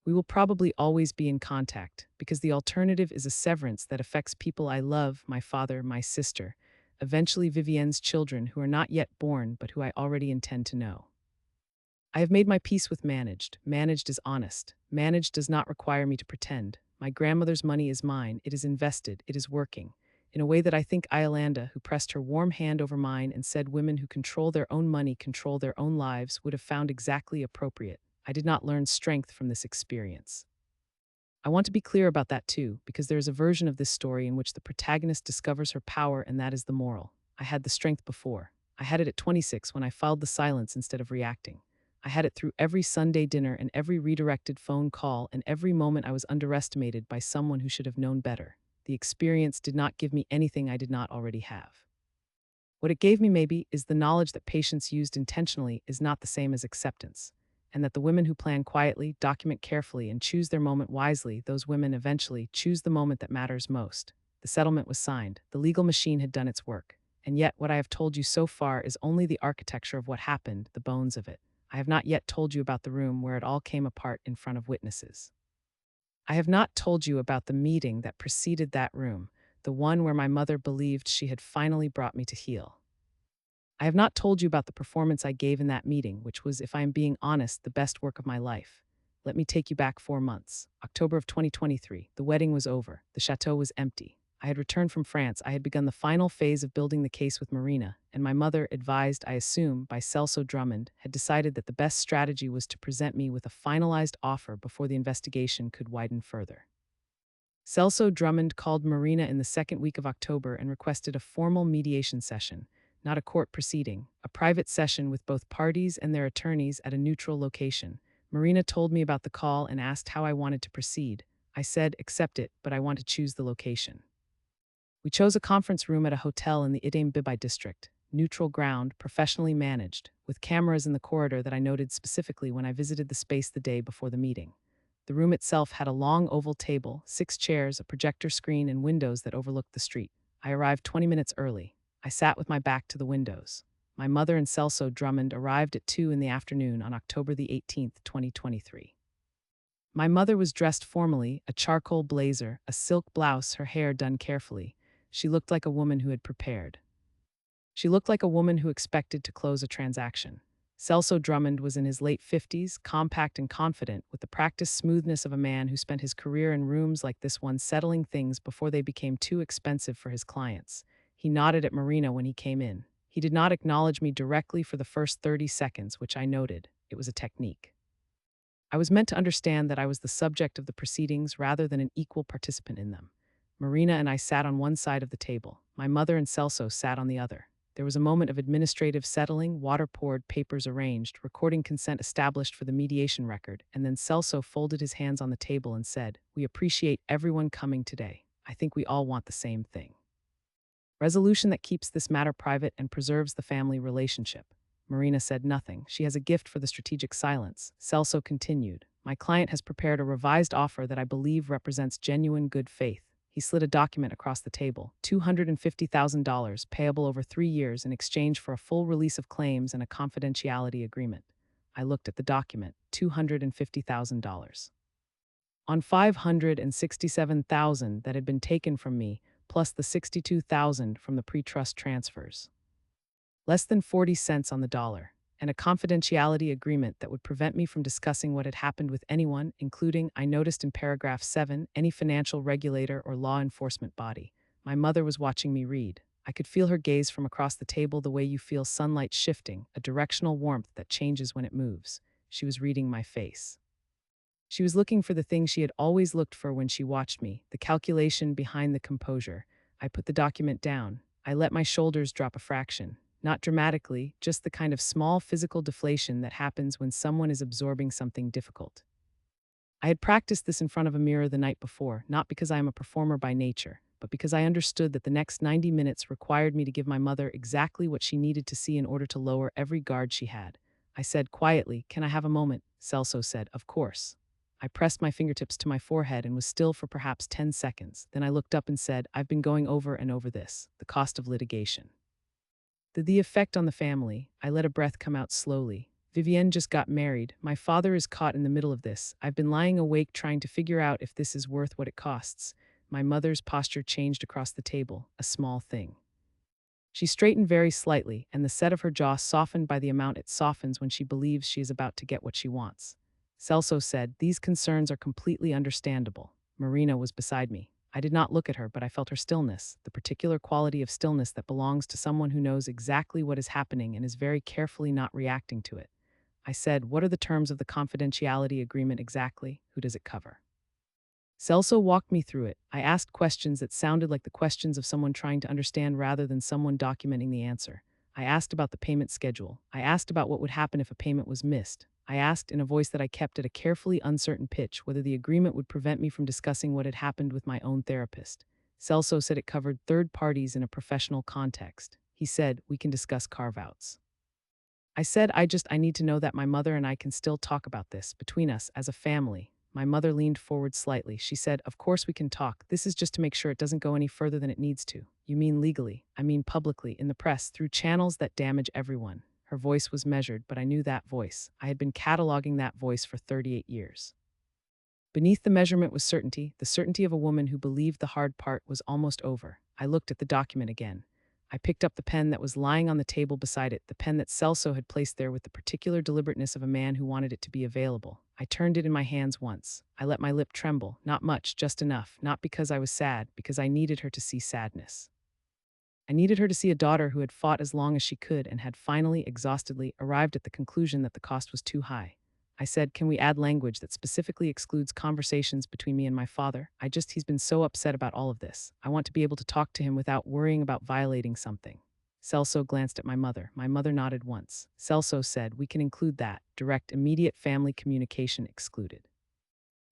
We will probably always be in contact, because the alternative is a severance that affects people I love, my father, my sister, eventually Vivienne's children who are not yet born but who I already intend to know. I have made my peace with managed. Managed is honest. Managed does not require me to pretend. My grandmother's money is mine. It is invested. It is working. In a way that I think Iolanda, who pressed her warm hand over mine and said women who control their own money control their own lives, would have found exactly appropriate. I did not learn strength from this experience. I want to be clear about that too, because there is a version of this story in which the protagonist discovers her power, and that is the moral. I had the strength before. I had it at 26 when I filed the silence instead of reacting. I had it through every Sunday dinner and every redirected phone call and every moment I was underestimated by someone who should have known better. The experience did not give me anything I did not already have. What it gave me, maybe, is the knowledge that patience used intentionally is not the same as acceptance, and that the women who plan quietly, document carefully, and choose their moment wisely, those women eventually choose the moment that matters most. The settlement was signed. The legal machine had done its work. And yet, what I have told you so far is only the architecture of what happened, the bones of it. I have not yet told you about the room where it all came apart in front of witnesses. I have not told you about the meeting that preceded that room, the one where my mother believed she had finally brought me to heel. I have not told you about the performance I gave in that meeting, which was, if I am being honest, the best work of my life. Let me take you back 4 months. October of 2023. The wedding was over. The chateau was empty. I had returned from France. I had begun the final phase of building the case with Marina, and my mother, advised, I assume, by Celso Drummond, had decided that the best strategy was to present me with a finalized offer before the investigation could widen further. Celso Drummond called Marina in the second week of October and requested a formal mediation session, not a court proceeding, a private session with both parties and their attorneys at a neutral location. Marina told me about the call and asked how I wanted to proceed. I said, accept it, but I want to choose the location. We chose a conference room at a hotel in the EMBEZZLED district, neutral ground, professionally managed, with cameras in the corridor that I noted specifically when I visited the space the day before the meeting. The room itself had a long oval table, 6 chairs, a projector screen, and windows that overlooked the street. I arrived 20 minutes early. I sat with my back to the windows. My mother and Celso Drummond arrived at 2 in the afternoon on October the 18th, 2023. My mother was dressed formally, a charcoal blazer, a silk blouse, her hair done carefully. She looked like a woman who had prepared. She looked like a woman who expected to close a transaction. Celso Drummond was in his late 50s, compact and confident, with the practiced smoothness of a man who spent his career in rooms like this one settling things before they became too expensive for his clients. He nodded at Marina when he came in. He did not acknowledge me directly for the first 30 seconds, which I noted. It was a technique. I was meant to understand that I was the subject of the proceedings rather than an equal participant in them. Marina and I sat on one side of the table. My mother and Celso sat on the other. There was a moment of administrative settling, water poured, papers arranged, recording consent established for the mediation record, and then Celso folded his hands on the table and said, "We appreciate everyone coming today. I think we all want the same thing. Resolution that keeps this matter private and preserves the family relationship." Marina said nothing. She has a gift for the strategic silence. Celso continued, "My client has prepared a revised offer that I believe represents genuine good faith." He slid a document across the table, $250,000 payable over 3 years in exchange for a full release of claims and a confidentiality agreement. I looked at the document, $250,000. On $567,000 that had been taken from me, plus the $62,000 from the pre-trust transfers. Less than 40 cents on the dollar, and a confidentiality agreement that would prevent me from discussing what had happened with anyone, including, I noticed in paragraph 7, any financial regulator or law enforcement body. My mother was watching me read. I could feel her gaze from across the table the way you feel sunlight shifting, a directional warmth that changes when it moves. She was reading my face. She was looking for the thing she had always looked for when she watched me, the calculation behind the composure. I put the document down. I let my shoulders drop a fraction. Not dramatically, just the kind of small physical deflation that happens when someone is absorbing something difficult. I had practiced this in front of a mirror the night before, not because I am a performer by nature, but because I understood that the next 90 minutes required me to give my mother exactly what she needed to see in order to lower every guard she had. I said quietly, "Can I have a moment?" Celso said, "Of course." I pressed my fingertips to my forehead and was still for perhaps 10 seconds. Then I looked up and said, "I've been going over and over this, the cost of litigation. The effect on the family." I let a breath come out slowly. "Vivienne just got married. My father is caught in the middle of this. I've been lying awake trying to figure out if this is worth what it costs." My mother's posture changed across the table, a small thing. She straightened very slightly, and the set of her jaw softened by the amount it softens when she believes she is about to get what she wants. Celso said, "These concerns are completely understandable." Marina was beside me. I did not look at her, but I felt her stillness, the particular quality of stillness that belongs to someone who knows exactly what is happening and is very carefully not reacting to it. I said, "What are the terms of the confidentiality agreement exactly? Who does it cover?" Celso walked me through it. I asked questions that sounded like the questions of someone trying to understand rather than someone documenting the answer. I asked about the payment schedule. I asked about what would happen if a payment was missed. I asked, in a voice that I kept at a carefully uncertain pitch, whether the agreement would prevent me from discussing what had happened with my own therapist. Celso said it covered third parties in a professional context. He said, "We can discuss carve-outs." I said, I need to know that my mother and I can still talk about this, between us, as a family." My mother leaned forward slightly. She said, "Of course we can talk. This is just to make sure it doesn't go any further than it needs to." "You mean legally?" "I mean publicly, in the press, through channels that damage everyone." Her voice was measured, but I knew that voice. I had been cataloging that voice for 38 years. Beneath the measurement was certainty, the certainty of a woman who believed the hard part was almost over. I looked at the document again. I picked up the pen that was lying on the table beside it, the pen that Celso had placed there with the particular deliberateness of a man who wanted it to be available. I turned it in my hands once. I let my lip tremble, not much, just enough, not because I was sad, because I needed her to see sadness. I needed her to see a daughter who had fought as long as she could and had finally, exhaustedly, arrived at the conclusion that the cost was too high. I said, "Can we add language that specifically excludes conversations between me and my father? He's been so upset about all of this. I want to be able to talk to him without worrying about violating something." Celso glanced at my mother. My mother nodded once. Celso said, "We can include that. Direct, immediate family communication excluded."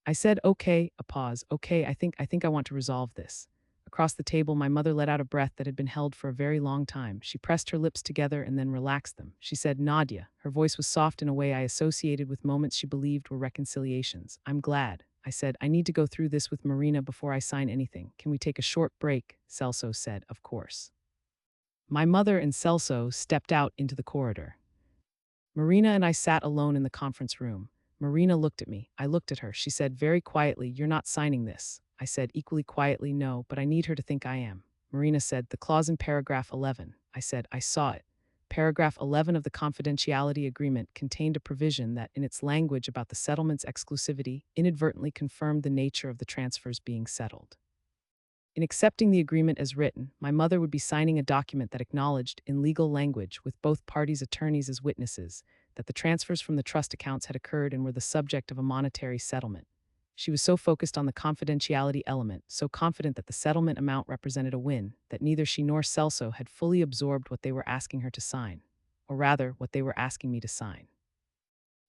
I said, "Okay," a pause. "Okay, I think I want to resolve this." Across the table, my mother let out a breath that had been held for a very long time. She pressed her lips together and then relaxed them. She said, "Nadia." Her voice was soft in a way I associated with moments she believed were reconciliations. "I'm glad." I said, "I need to go through this with Marina before I sign anything. Can we take a short break?" Celso said, "Of course." My mother and Celso stepped out into the corridor. Marina and I sat alone in the conference room. Marina looked at me. I looked at her. She said very quietly, "You're not signing this." I said equally quietly, "No, but I need her to think I am." Marina said, "The clause in paragraph 11. I said, "I saw it." Paragraph 11 of the confidentiality agreement contained a provision that, in its language about the settlement's exclusivity, inadvertently confirmed the nature of the transfers being settled. In accepting the agreement as written, my mother would be signing a document that acknowledged, in legal language, with both parties' attorneys as witnesses, that the transfers from the trust accounts had occurred and were the subject of a monetary settlement. She was so focused on the confidentiality element, so confident that the settlement amount represented a win, that neither she nor Celso had fully absorbed what they were asking her to sign, or rather, what they were asking me to sign.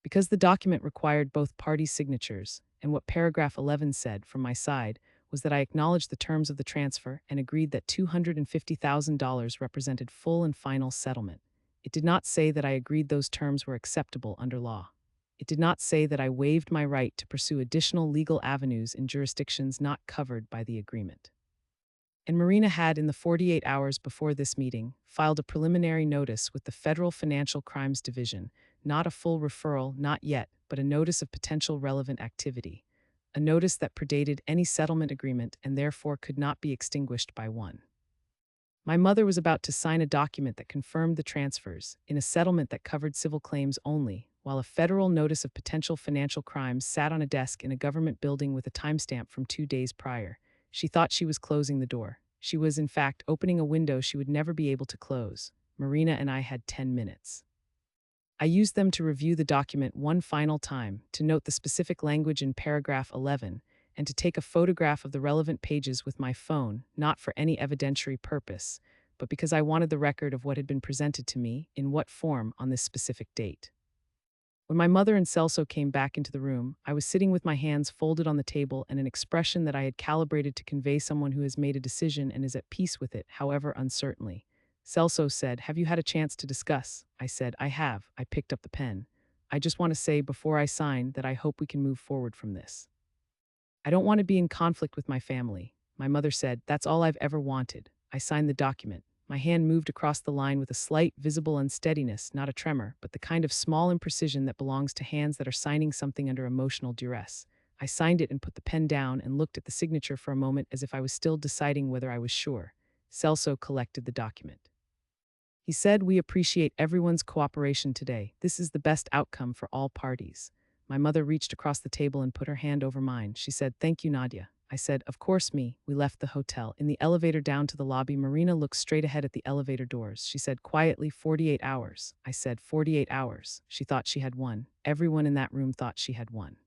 Because the document required both parties' signatures, and what paragraph 11 said from my side was that I acknowledged the terms of the transfer and agreed that $250,000 represented full and final settlement. It did not say that I agreed those terms were acceptable under law. It did not say that I waived my right to pursue additional legal avenues in jurisdictions not covered by the agreement. And Marina had, in the 48 hours before this meeting, filed a preliminary notice with the Federal Financial Crimes Division, not a full referral, not yet, but a notice of potential relevant activity, a notice that predated any settlement agreement and therefore could not be extinguished by one. My mother was about to sign a document that confirmed the transfers, in a settlement that covered civil claims only, while a federal notice of potential financial crimes sat on a desk in a government building with a timestamp from 2 days prior. She thought she was closing the door. She was, in fact, opening a window she would never be able to close. Marina and I had 10 minutes. I used them to review the document one final time, to note the specific language in paragraph 11, and to take a photograph of the relevant pages with my phone, not for any evidentiary purpose, but because I wanted the record of what had been presented to me, in what form, on this specific date. When my mother and Celso came back into the room, I was sitting with my hands folded on the table and an expression that I had calibrated to convey someone who has made a decision and is at peace with it, however uncertainly. Celso said, "Have you had a chance to discuss?" I said, "I have." I picked up the pen. "I just want to say before I sign that I hope we can move forward from this. I don't want to be in conflict with my family." My mother said, "That's all I've ever wanted." I signed the document. My hand moved across the line with a slight, visible unsteadiness, not a tremor, but the kind of small imprecision that belongs to hands that are signing something under emotional duress. I signed it and put the pen down and looked at the signature for a moment as if I was still deciding whether I was sure. Celso collected the document. He said, "We appreciate everyone's cooperation today. This is the best outcome for all parties." My mother reached across the table and put her hand over mine. She said, "Thank you, Nadia." I said, "Of course, me." We left the hotel. In the elevator down to the lobby, Marina looked straight ahead at the elevator doors. She said quietly, 48 hours. I said, 48 hours. She thought she had won. Everyone in that room thought she had won.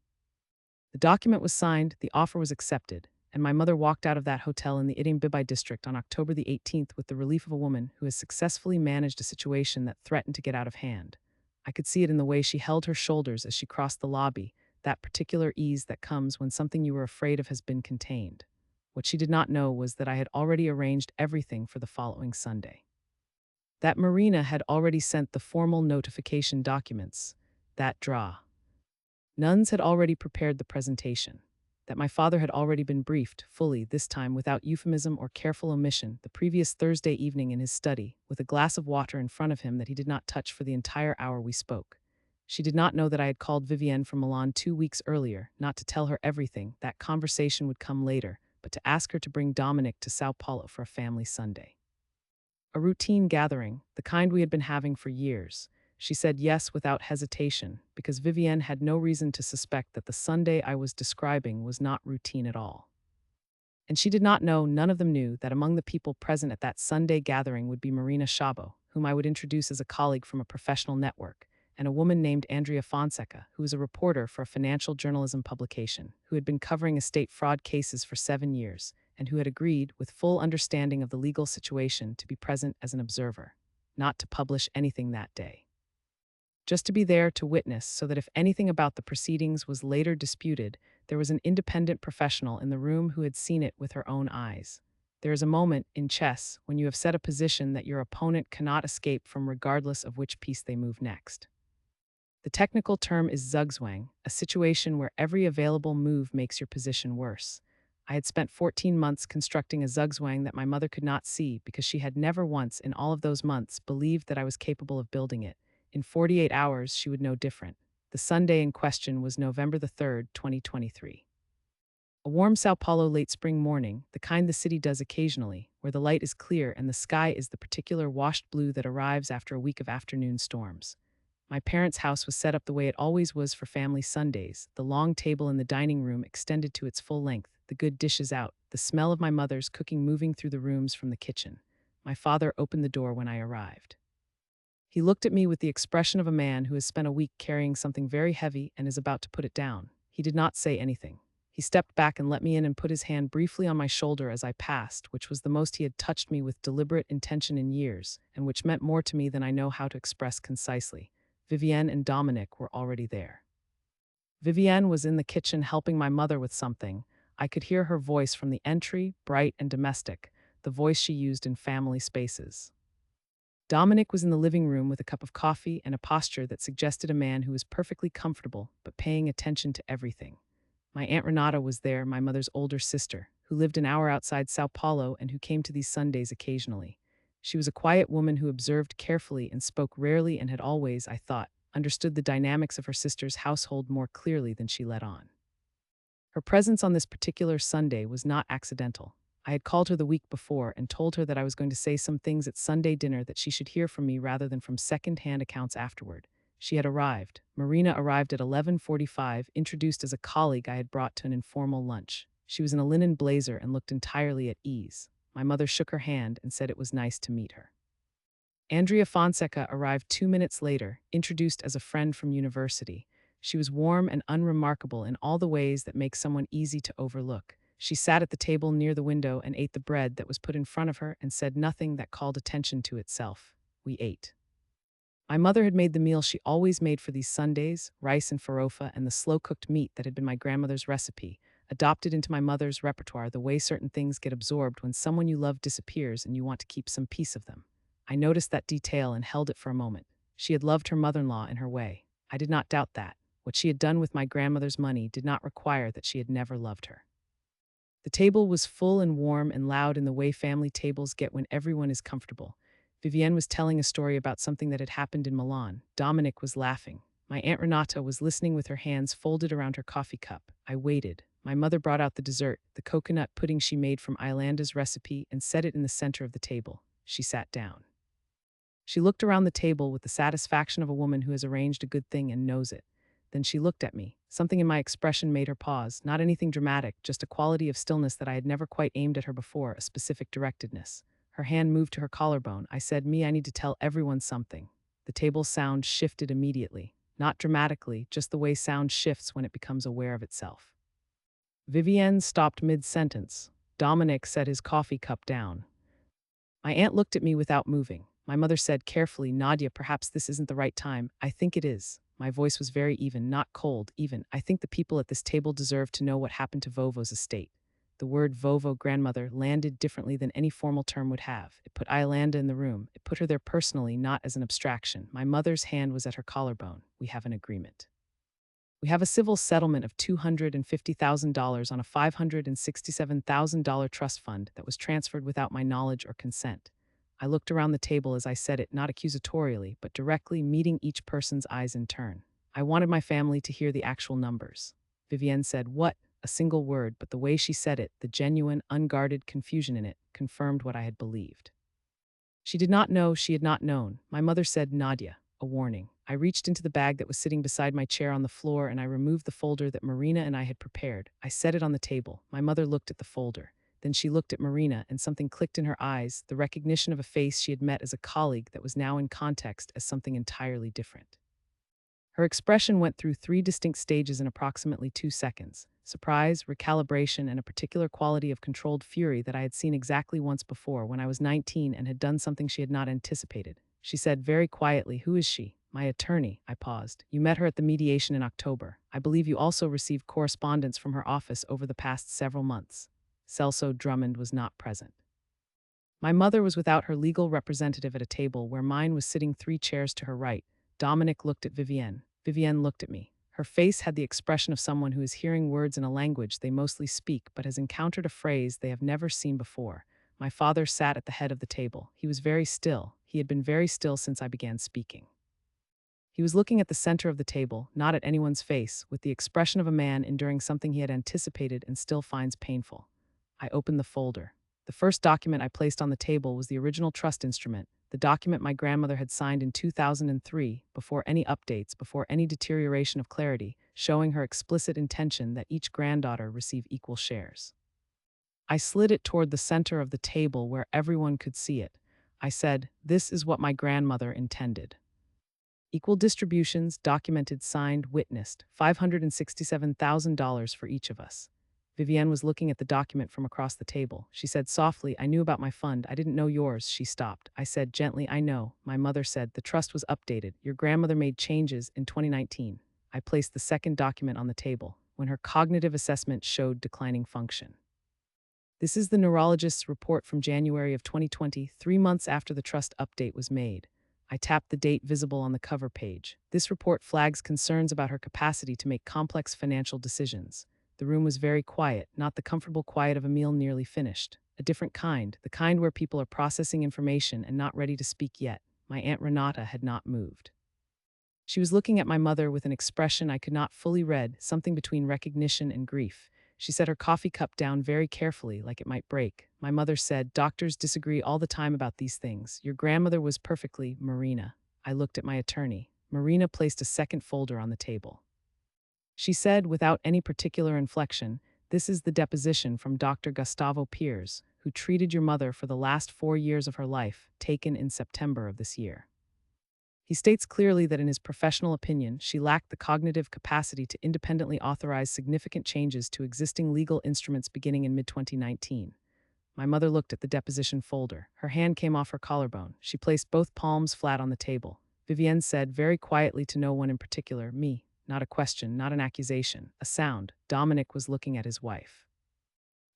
The document was signed, the offer was accepted, and my mother walked out of that hotel in the EMBEZZLED district on October the 18th with the relief of a woman who has successfully managed a situation that threatened to get out of hand. I could see it in the way she held her shoulders as she crossed the lobby, that particular ease that comes when something you were afraid of has been contained. What she did not know was that I had already arranged everything for the following Sunday. That Marina had already sent the formal notification documents, that draw. Nuns had already prepared the presentation, that my father had already been briefed, fully, this time without euphemism or careful omission, the previous Thursday evening in his study, with a glass of water in front of him that he did not touch for the entire hour we spoke. She did not know that I had called Vivienne from Milan 2 weeks earlier, not to tell her everything, that conversation would come later, but to ask her to bring Dominic to Sao Paulo for a family Sunday. A routine gathering, the kind we had been having for years. She said yes without hesitation, because Vivienne had no reason to suspect that the Sunday I was describing was not routine at all. And she did not know, none of them knew, that among the people present at that Sunday gathering would be Marina Szabo, whom I would introduce as a colleague from a professional network, and a woman named Andrea Fonseca, who was a reporter for a financial journalism publication, who had been covering estate fraud cases for 7 years, and who had agreed, with full understanding of the legal situation, to be present as an observer, not to publish anything that day. Just to be there to witness, so that if anything about the proceedings was later disputed, there was an independent professional in the room who had seen it with her own eyes. There is a moment, in chess, when you have set a position that your opponent cannot escape from regardless of which piece they move next. The technical term is zugzwang, a situation where every available move makes your position worse. I had spent 14 months constructing a zugzwang that my mother could not see because she had never once in all of those months believed that I was capable of building it. In 48 hours, she would know different. The Sunday in question was November the 3rd, 2023. A warm Sao Paulo late spring morning, the kind the city does occasionally, where the light is clear and the sky is the particular washed blue that arrives after a week of afternoon storms. My parents' house was set up the way it always was for family Sundays. The long table in the dining room extended to its full length, the good dishes out, the smell of my mother's cooking moving through the rooms from the kitchen. My father opened the door when I arrived. He looked at me with the expression of a man who has spent a week carrying something very heavy and is about to put it down. He did not say anything. He stepped back and let me in and put his hand briefly on my shoulder as I passed, which was the most he had touched me with deliberate intention in years, and which meant more to me than I know how to express concisely. Vivienne and Dominic were already there. Vivienne was in the kitchen helping my mother with something. I could hear her voice from the entry, bright and domestic, the voice she used in family spaces. Dominic was in the living room with a cup of coffee and a posture that suggested a man who was perfectly comfortable but paying attention to everything. My Aunt Renata was there, my mother's older sister, who lived an hour outside Sao Paulo and who came to these Sundays occasionally. She was a quiet woman who observed carefully and spoke rarely and had always, I thought, understood the dynamics of her sister's household more clearly than she let on. Her presence on this particular Sunday was not accidental. I had called her the week before and told her that I was going to say some things at Sunday dinner that she should hear from me rather than from second-hand accounts afterward. She had arrived. Marina arrived at 11:45, introduced as a colleague I had brought to an informal lunch. She was in a linen blazer and looked entirely at ease. My mother shook her hand and said it was nice to meet her. Andrea Fonseca arrived 2 minutes later, introduced as a friend from university. She was warm and unremarkable in all the ways that make someone easy to overlook. She sat at the table near the window and ate the bread that was put in front of her and said nothing that called attention to itself. We ate. My mother had made the meal she always made for these Sundays, rice and farofa and the slow-cooked meat that had been my grandmother's recipe, adopted into my mother's repertoire the way certain things get absorbed when someone you love disappears and you want to keep some piece of them. I noticed that detail and held it for a moment. She had loved her mother-in-law in her way. I did not doubt that. What she had done with my grandmother's money did not require that she had never loved her. The table was full and warm and loud in the way family tables get when everyone is comfortable. Vivienne was telling a story about something that had happened in Milan. Dominic was laughing. My Aunt Renata was listening with her hands folded around her coffee cup. I waited. My mother brought out the dessert, the coconut pudding she made from Yolanda's recipe, and set it in the center of the table. She sat down. She looked around the table with the satisfaction of a woman who has arranged a good thing and knows it. Then she looked at me. Something in my expression made her pause, not anything dramatic, just a quality of stillness that I had never quite aimed at her before, a specific directedness. Her hand moved to her collarbone. I said, I need to tell everyone something. The table's sound shifted immediately. Not dramatically, just the way sound shifts when it becomes aware of itself. Vivienne stopped mid-sentence. Dominic set his coffee cup down. My aunt looked at me without moving. My mother said carefully, Nadia, perhaps this isn't the right time. I think it is. My voice was very even, not cold, even. I think the people at this table deserve to know what happened to Vovo's estate. The word Vovo, grandmother, landed differently than any formal term would have. It put Yolanda in the room. It put her there personally, not as an abstraction. My mother's hand was at her collarbone. We have an agreement. We have a civil settlement of $250,000 on a $567,000 trust fund that was transferred without my knowledge or consent. I looked around the table as I said it, not accusatorially, but directly, meeting each person's eyes in turn. I wanted my family to hear the actual numbers. Vivienne said, "What?" A single word, but the way she said it, the genuine, unguarded confusion in it, confirmed what I had believed. She did not know she had not known. My mother said, Nadia, a warning. I reached into the bag that was sitting beside my chair on the floor and I removed the folder that Marina and I had prepared. I set it on the table. My mother looked at the folder. Then she looked at Marina and something clicked in her eyes, the recognition of a face she had met as a colleague that was now in context as something entirely different. Her expression went through 3 distinct stages in approximately 2 seconds. Surprise, recalibration, and a particular quality of controlled fury that I had seen exactly once before when I was 19 and had done something she had not anticipated. She said very quietly, "Who is she?" "My attorney." I paused. "You met her at the mediation in October. I believe you also received correspondence from her office over the past several months." Celso Drummond was not present. My mother was without her legal representative at a table where mine was sitting 3 chairs to her right. Dominic looked at Vivienne. Vivienne looked at me. Her face had the expression of someone who is hearing words in a language they mostly speak but has encountered a phrase they have never seen before. My father sat at the head of the table. He was very still. He had been very still since I began speaking. He was looking at the center of the table, not at anyone's face, with the expression of a man enduring something he had anticipated and still finds painful. I opened the folder. The first document I placed on the table was the original trust instrument, the document my grandmother had signed in 2003, before any updates, before any deterioration of clarity, showing her explicit intention that each granddaughter receive equal shares. I slid it toward the center of the table where everyone could see it. I said, "This is what my grandmother intended." Equal distributions, documented, signed, witnessed, $567,000 for each of us. Vivienne was looking at the document from across the table. She said softly, "I knew about my fund. I didn't know yours." She stopped. I said gently, "I know." My mother said, "The trust was updated. Your grandmother made changes in 2019. I placed the second document on the table, when her cognitive assessment showed declining function. This is the neurologist's report from January of 2020, 3 months after the trust update was made. I tapped the date visible on the cover page. This report flags concerns about her capacity to make complex financial decisions. The room was very quiet, not the comfortable quiet of a meal nearly finished. A different kind, the kind where people are processing information and not ready to speak yet. My Aunt Renata had not moved. She was looking at my mother with an expression I could not fully read, something between recognition and grief. She set her coffee cup down very carefully, like it might break. My mother said, "Doctors disagree all the time about these things. Your grandmother was perfectly, Marina." I looked at my attorney. Marina placed a second folder on the table. She said, without any particular inflection, "This is the deposition from Dr. Gustavo Piers, who treated your mother for the last 4 years of her life, taken in September of this year. He states clearly that in his professional opinion, she lacked the cognitive capacity to independently authorize significant changes to existing legal instruments beginning in mid-2019. My mother looked at the deposition folder. Her hand came off her collarbone. She placed both palms flat on the table. Vivienne said very quietly to no one in particular, "Me." Not a question, not an accusation, a sound. Dominic was looking at his wife.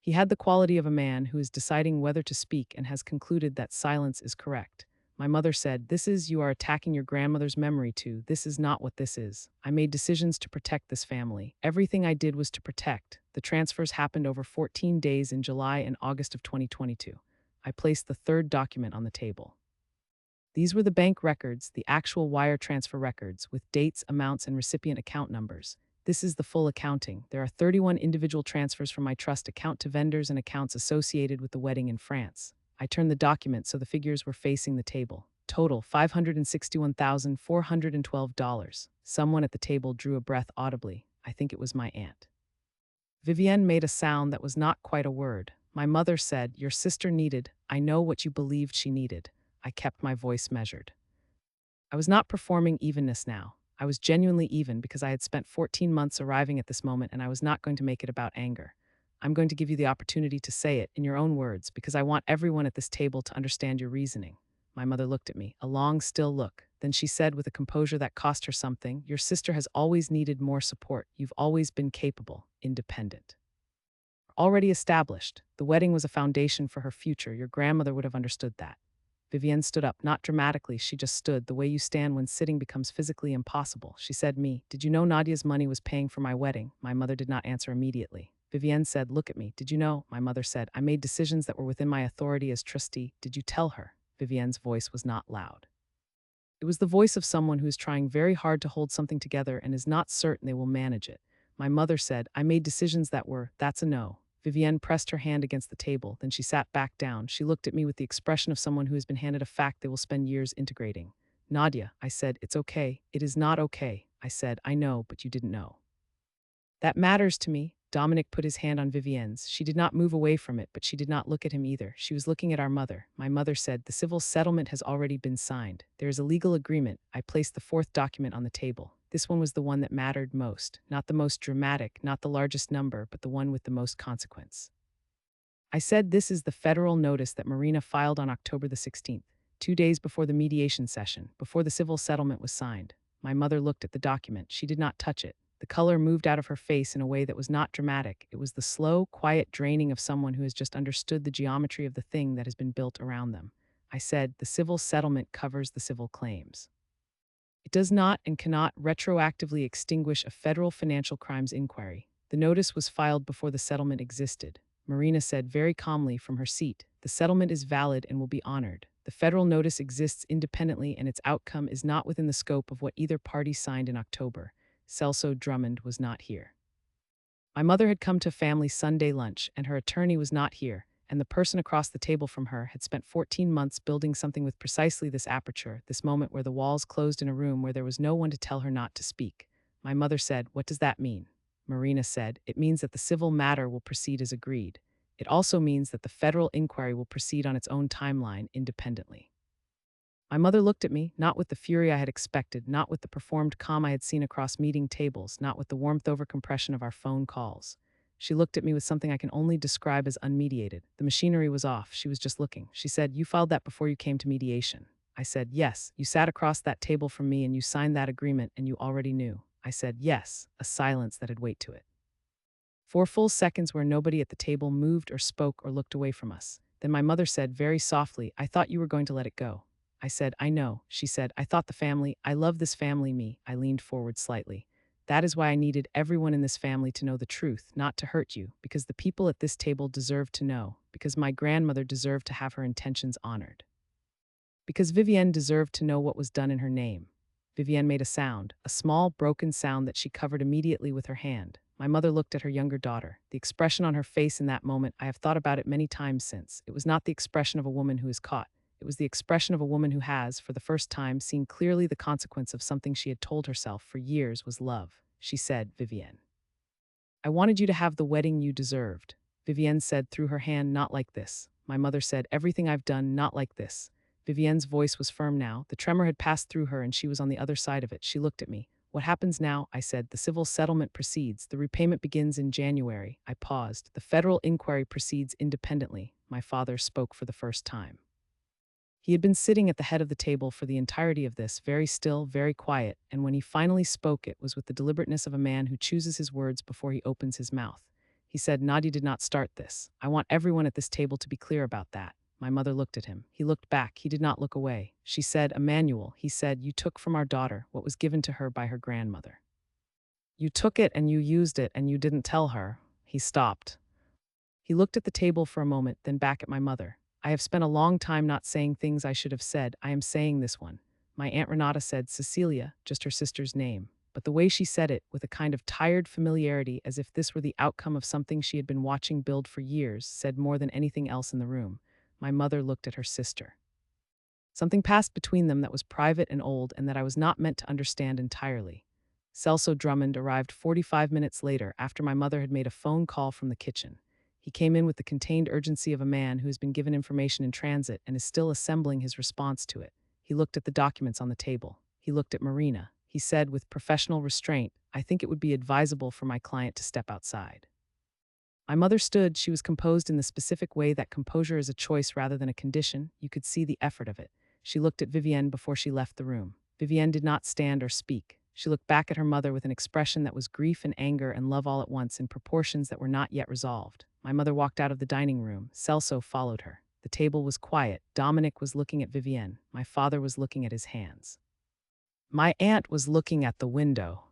He had the quality of a man who is deciding whether to speak and has concluded that silence is correct. My mother said, you are attacking your grandmother's memory too. This is not what this is. I made decisions to protect this family. Everything I did was to protect. The transfers happened over 14 days in July and August of 2022. I placed the third document on the table. These were the bank records, the actual wire transfer records, with dates, amounts, and recipient account numbers. This is the full accounting. There are 31 individual transfers from my trust account to vendors and accounts associated with the wedding in France. I turned the document so the figures were facing the table. Total, $561,412. Someone at the table drew a breath audibly. I think it was my aunt. Vivienne made a sound that was not quite a word. My mother said, "Your sister needed, I know what you believed she needed." I kept my voice measured. I was not performing evenness now. I was genuinely even because I had spent 14 months arriving at this moment, and I was not going to make it about anger. I'm going to give you the opportunity to say it in your own words because I want everyone at this table to understand your reasoning. My mother looked at me, a long, still look. Then she said with a composure that cost her something, "Your sister has always needed more support. You've always been capable, independent. Already established. The wedding was a foundation for her future. Your grandmother would have understood that." Vivienne stood up, not dramatically, she just stood, the way you stand when sitting becomes physically impossible. She said, "Did you know Nadia's money was paying for my wedding?" My mother did not answer immediately. Vivienne said, "Look at me. Did you know?" My mother said, "I made decisions that were within my authority as trustee." "Did you tell her?" Vivienne's voice was not loud. It was the voice of someone who is trying very hard to hold something together and is not certain they will manage it. My mother said, "I made decisions that were, that's a no." Vivienne pressed her hand against the table, then she sat back down. She looked at me with the expression of someone who has been handed a fact they will spend years integrating. "Nadia," I said, "it's okay." "It is not okay." I said, "I know, but you didn't know." "That matters to me." Dominic put his hand on Vivienne's. She did not move away from it, but she did not look at him either. She was looking at our mother. My mother said, "The civil settlement has already been signed. There is a legal agreement." I placed the fourth document on the table. This one was the one that mattered most. Not the most dramatic, not the largest number, but the one with the most consequence. I said, "This is the federal notice that Marina filed on October the 16th, 2 days before the mediation session, before the civil settlement was signed." My mother looked at the document. She did not touch it. The color moved out of her face in a way that was not dramatic. It was the slow, quiet draining of someone who has just understood the geometry of the thing that has been built around them. I said, "The civil settlement covers the civil claims. It does not and cannot retroactively extinguish a federal financial crimes inquiry. The notice was filed before the settlement existed." Marina said very calmly from her seat, "The settlement is valid and will be honored. The federal notice exists independently and its outcome is not within the scope of what either party signed in October." Celso Drummond was not here. My mother had come to family Sunday lunch, and her attorney was not here, and the person across the table from her had spent 14 months building something with precisely this aperture, this moment where the walls closed in a room where there was no one to tell her not to speak. My mother said, "What does that mean?" Marina said, "It means that the civil matter will proceed as agreed. It also means that the federal inquiry will proceed on its own timeline independently." My mother looked at me, not with the fury I had expected, not with the performed calm I had seen across meeting tables, not with the warmth over compression of our phone calls. She looked at me with something I can only describe as unmediated. The machinery was off. She was just looking. She said, "You filed that before you came to mediation." I said, "Yes." "You sat across that table from me and you signed that agreement and you already knew." I said, "Yes." A silence that had weight to it. 4 full seconds where nobody at the table moved or spoke or looked away from us. Then my mother said very softly, "I thought you were going to let it go." I said, "I know." She said, "I thought the family, I love this family, me." I leaned forward slightly. "That is why I needed everyone in this family to know the truth, not to hurt you, because the people at this table deserve to know, because my grandmother deserved to have her intentions honored. Because Vivienne deserved to know what was done in her name." Vivienne made a sound, a small, broken sound that she covered immediately with her hand. My mother looked at her younger daughter. The expression on her face in that moment, I have thought about it many times since. It was not the expression of a woman who is caught. It was the expression of a woman who has, for the first time, seen clearly the consequence of something she had told herself for years was love. She said, "Vivienne, I wanted you to have the wedding you deserved." Vivienne said through her hand, "Not like this." My mother said, "Everything I've done, not like this." Vivienne's voice was firm now. The tremor had passed through her and she was on the other side of it. She looked at me. "What happens now?" I said. "The civil settlement proceeds. The repayment begins in January." I paused. "The federal inquiry proceeds independently." My father spoke for the first time. He had been sitting at the head of the table for the entirety of this, very still, very quiet, and when he finally spoke it was with the deliberateness of a man who chooses his words before he opens his mouth. He said, "Nadia did not start this. I want everyone at this table to be clear about that." My mother looked at him. He looked back. He did not look away. She said, "Emmanuel," he said, "you took from our daughter what was given to her by her grandmother. You took it and you used it and you didn't tell her." He stopped. He looked at the table for a moment, then back at my mother. "I have spent a long time not saying things I should have said. I am saying this one." My Aunt Renata said Cecilia, just her sister's name. But the way she said it, with a kind of tired familiarity as if this were the outcome of something she had been watching build for years, said more than anything else in the room. My mother looked at her sister. Something passed between them that was private and old and that I was not meant to understand entirely. Celso Drummond arrived 45 minutes later after my mother had made a phone call from the kitchen. He came in with the contained urgency of a man who has been given information in transit and is still assembling his response to it. He looked at the documents on the table. He looked at Marina. He said with professional restraint, "I think it would be advisable for my client to step outside." My mother stood. She was composed in the specific way that composure is a choice rather than a condition. You could see the effort of it. She looked at Vivienne before she left the room. Vivienne did not stand or speak. She looked back at her mother with an expression that was grief and anger and love all at once in proportions that were not yet resolved. My mother walked out of the dining room. Celso followed her. The table was quiet. Dominic was looking at Vivienne. My father was looking at his hands. My aunt was looking at the window.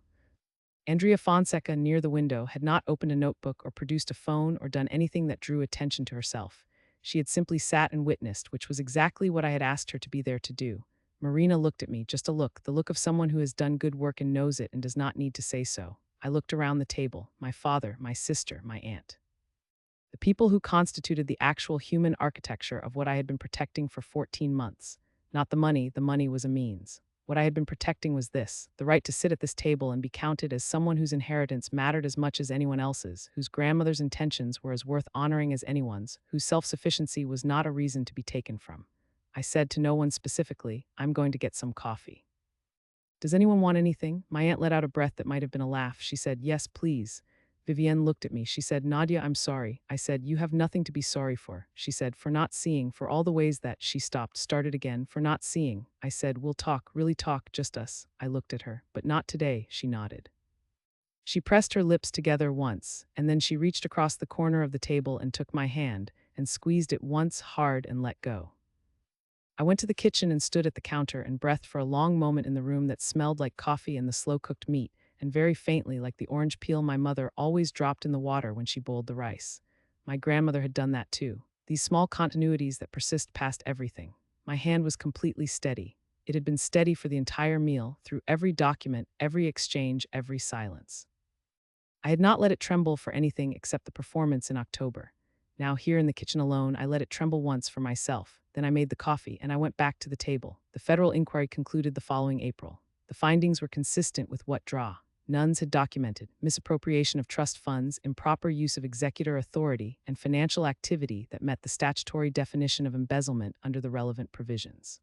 Andrea Fonseca, near the window, had not opened a notebook or produced a phone or done anything that drew attention to herself. She had simply sat and witnessed, which was exactly what I had asked her to be there to do. Marina looked at me, just a look, the look of someone who has done good work and knows it and does not need to say so. I looked around the table, my father, my sister, my aunt. The people who constituted the actual human architecture of what I had been protecting for 14 months. Not the money was a means. What I had been protecting was this, the right to sit at this table and be counted as someone whose inheritance mattered as much as anyone else's, whose grandmother's intentions were as worth honoring as anyone's, whose self-sufficiency was not a reason to be taken from. I said to no one specifically, "I'm going to get some coffee. Does anyone want anything?" My aunt let out a breath that might have been a laugh. She said, "Yes, please." Vivienne looked at me. She said, "Nadia, I'm sorry." I said, "You have nothing to be sorry for." She said, "For not seeing, for all the ways that," she stopped, started again, "for not seeing." I said, "We'll talk, really talk, just us." I looked at her. "But not today," she nodded. She pressed her lips together once, and then she reached across the corner of the table and took my hand, and squeezed it once hard and let go. I went to the kitchen and stood at the counter and breathed for a long moment in the room that smelled like coffee and the slow-cooked meat, and very faintly like the orange peel my mother always dropped in the water when she boiled the rice. My grandmother had done that too. These small continuities that persist past everything. My hand was completely steady. It had been steady for the entire meal, through every document, every exchange, every silence. I had not let it tremble for anything except the performance in October. Now, here in the kitchen alone, I let it tremble once for myself. Then I made the coffee, and I went back to the table. The federal inquiry concluded the following April. The findings were consistent with what nuns had documented: misappropriation of trust funds, improper use of executor authority, and financial activity that met the statutory definition of embezzlement under the relevant provisions.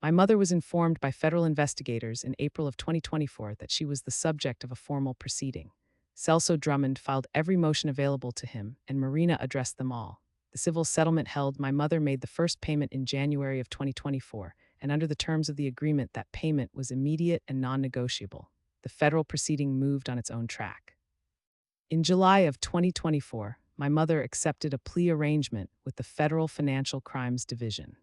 My mother was informed by federal investigators in April of 2024 that she was the subject of a formal proceeding. Celso Drummond filed every motion available to him, and Marina addressed them all. The civil settlement held, my mother made the first payment in January of 2024, and under the terms of the agreement, that payment was immediate and non-negotiable. The federal proceeding moved on its own track. In July of 2024, my mother accepted a plea arrangement with the Federal Financial Crimes Division.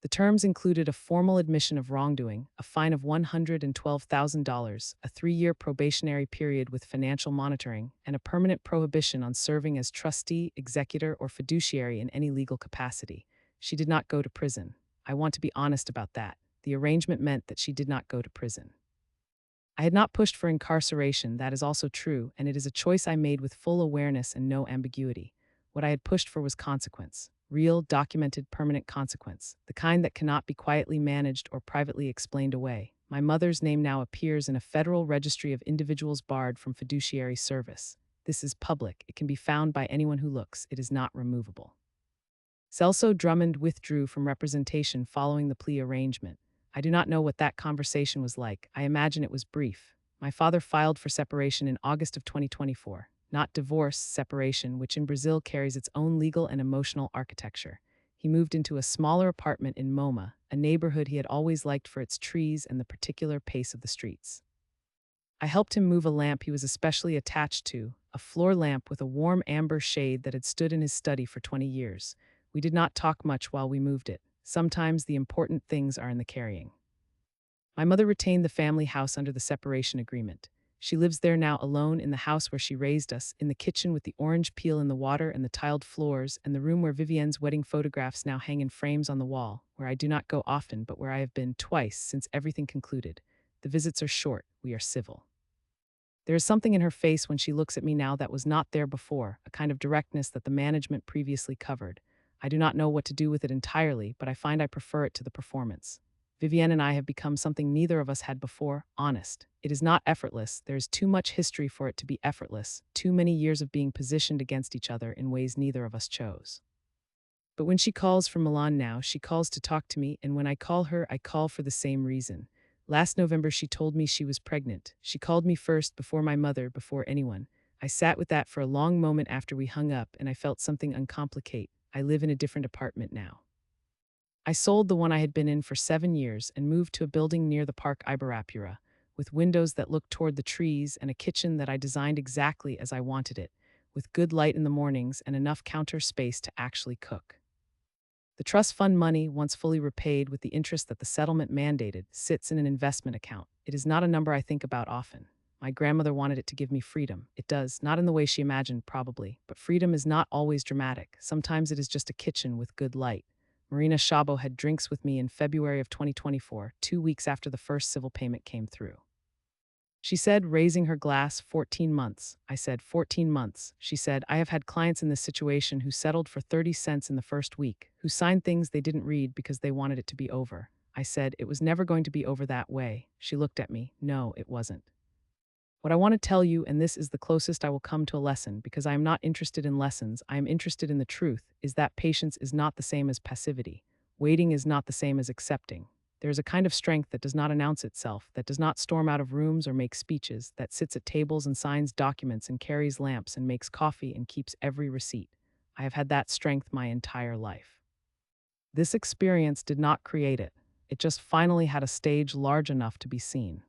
The terms included a formal admission of wrongdoing, a fine of $112,000, a 3-year probationary period with financial monitoring, and a permanent prohibition on serving as trustee, executor, or fiduciary in any legal capacity. She did not go to prison. I want to be honest about that. The arrangement meant that she did not go to prison. I had not pushed for incarceration, that is also true, and it is a choice I made with full awareness and no ambiguity. What I had pushed for was consequence. Real, documented, permanent consequence, the kind that cannot be quietly managed or privately explained away. My mother's name now appears in a federal registry of individuals barred from fiduciary service. This is public. It can be found by anyone who looks. It is not removable. Celso Drummond withdrew from representation following the plea arrangement. I do not know what that conversation was like. I imagine it was brief. My father filed for separation in August of 2024. Not divorce, separation, which in Brazil carries its own legal and emotional architecture. He moved into a smaller apartment in Moma, a neighborhood he had always liked for its trees and the particular pace of the streets. I helped him move a lamp he was especially attached to, a floor lamp with a warm amber shade that had stood in his study for 20 years. We did not talk much while we moved it. Sometimes the important things are in the carrying. My mother retained the family house under the separation agreement. She lives there now alone in the house where she raised us, in the kitchen with the orange peel in the water and the tiled floors, and the room where Vivienne's wedding photographs now hang in frames on the wall, where I do not go often but where I have been twice since everything concluded. The visits are short, we are civil. There is something in her face when she looks at me now that was not there before, a kind of directness that the management previously covered. I do not know what to do with it entirely, but I find I prefer it to the performance. Vivienne and I have become something neither of us had before: honest. It is not effortless. There is too much history for it to be effortless, too many years of being positioned against each other in ways neither of us chose. But when she calls from Milan now, she calls to talk to me, and when I call her, I call for the same reason. Last November she told me she was pregnant. She called me first, before my mother, before anyone. I sat with that for a long moment after we hung up, and I felt something uncomplicate. I live in a different apartment now. I sold the one I had been in for 7 years and moved to a building near the Park Ibirapura, with windows that looked toward the trees and a kitchen that I designed exactly as I wanted it, with good light in the mornings and enough counter space to actually cook. The trust fund money, once fully repaid with the interest that the settlement mandated, sits in an investment account. It is not a number I think about often. My grandmother wanted it to give me freedom. It does, not in the way she imagined, probably, but freedom is not always dramatic. Sometimes it is just a kitchen with good light. Marina Szabo had drinks with me in February of 2024, 2 weeks after the first civil payment came through. She said, raising her glass, 14 months. I said, 14 months. She said, I have had clients in this situation who settled for 30 cents in the first week, who signed things they didn't read because they wanted it to be over. I said, it was never going to be over that way. She looked at me. No, it wasn't. What I want to tell you, and this is the closest I will come to a lesson, because I am not interested in lessons, I am interested in the truth, is that patience is not the same as passivity. Waiting is not the same as accepting. There is a kind of strength that does not announce itself, that does not storm out of rooms or make speeches, that sits at tables and signs documents and carries lamps and makes coffee and keeps every receipt. I have had that strength my entire life. This experience did not create it. It just finally had a stage large enough to be seen.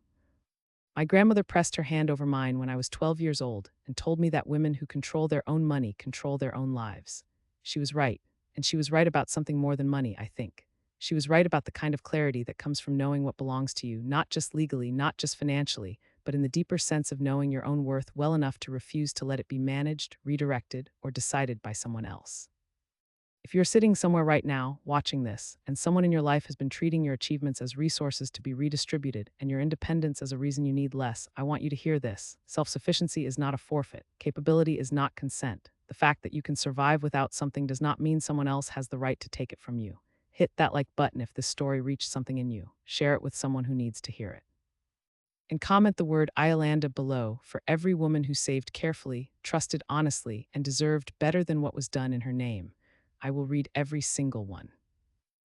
My grandmother pressed her hand over mine when I was 12 years old and told me that women who control their own money control their own lives. She was right, and she was right about something more than money, I think. She was right about the kind of clarity that comes from knowing what belongs to you, not just legally, not just financially, but in the deeper sense of knowing your own worth well enough to refuse to let it be managed, redirected, or decided by someone else. If you're sitting somewhere right now, watching this, and someone in your life has been treating your achievements as resources to be redistributed and your independence as a reason you need less, I want you to hear this. Self-sufficiency is not a forfeit. Capability is not consent. The fact that you can survive without something does not mean someone else has the right to take it from you. Hit that like button if this story reached something in you. Share it with someone who needs to hear it. And comment the word Iolanda below for every woman who saved carefully, trusted honestly, and deserved better than what was done in her name. I will read every single one.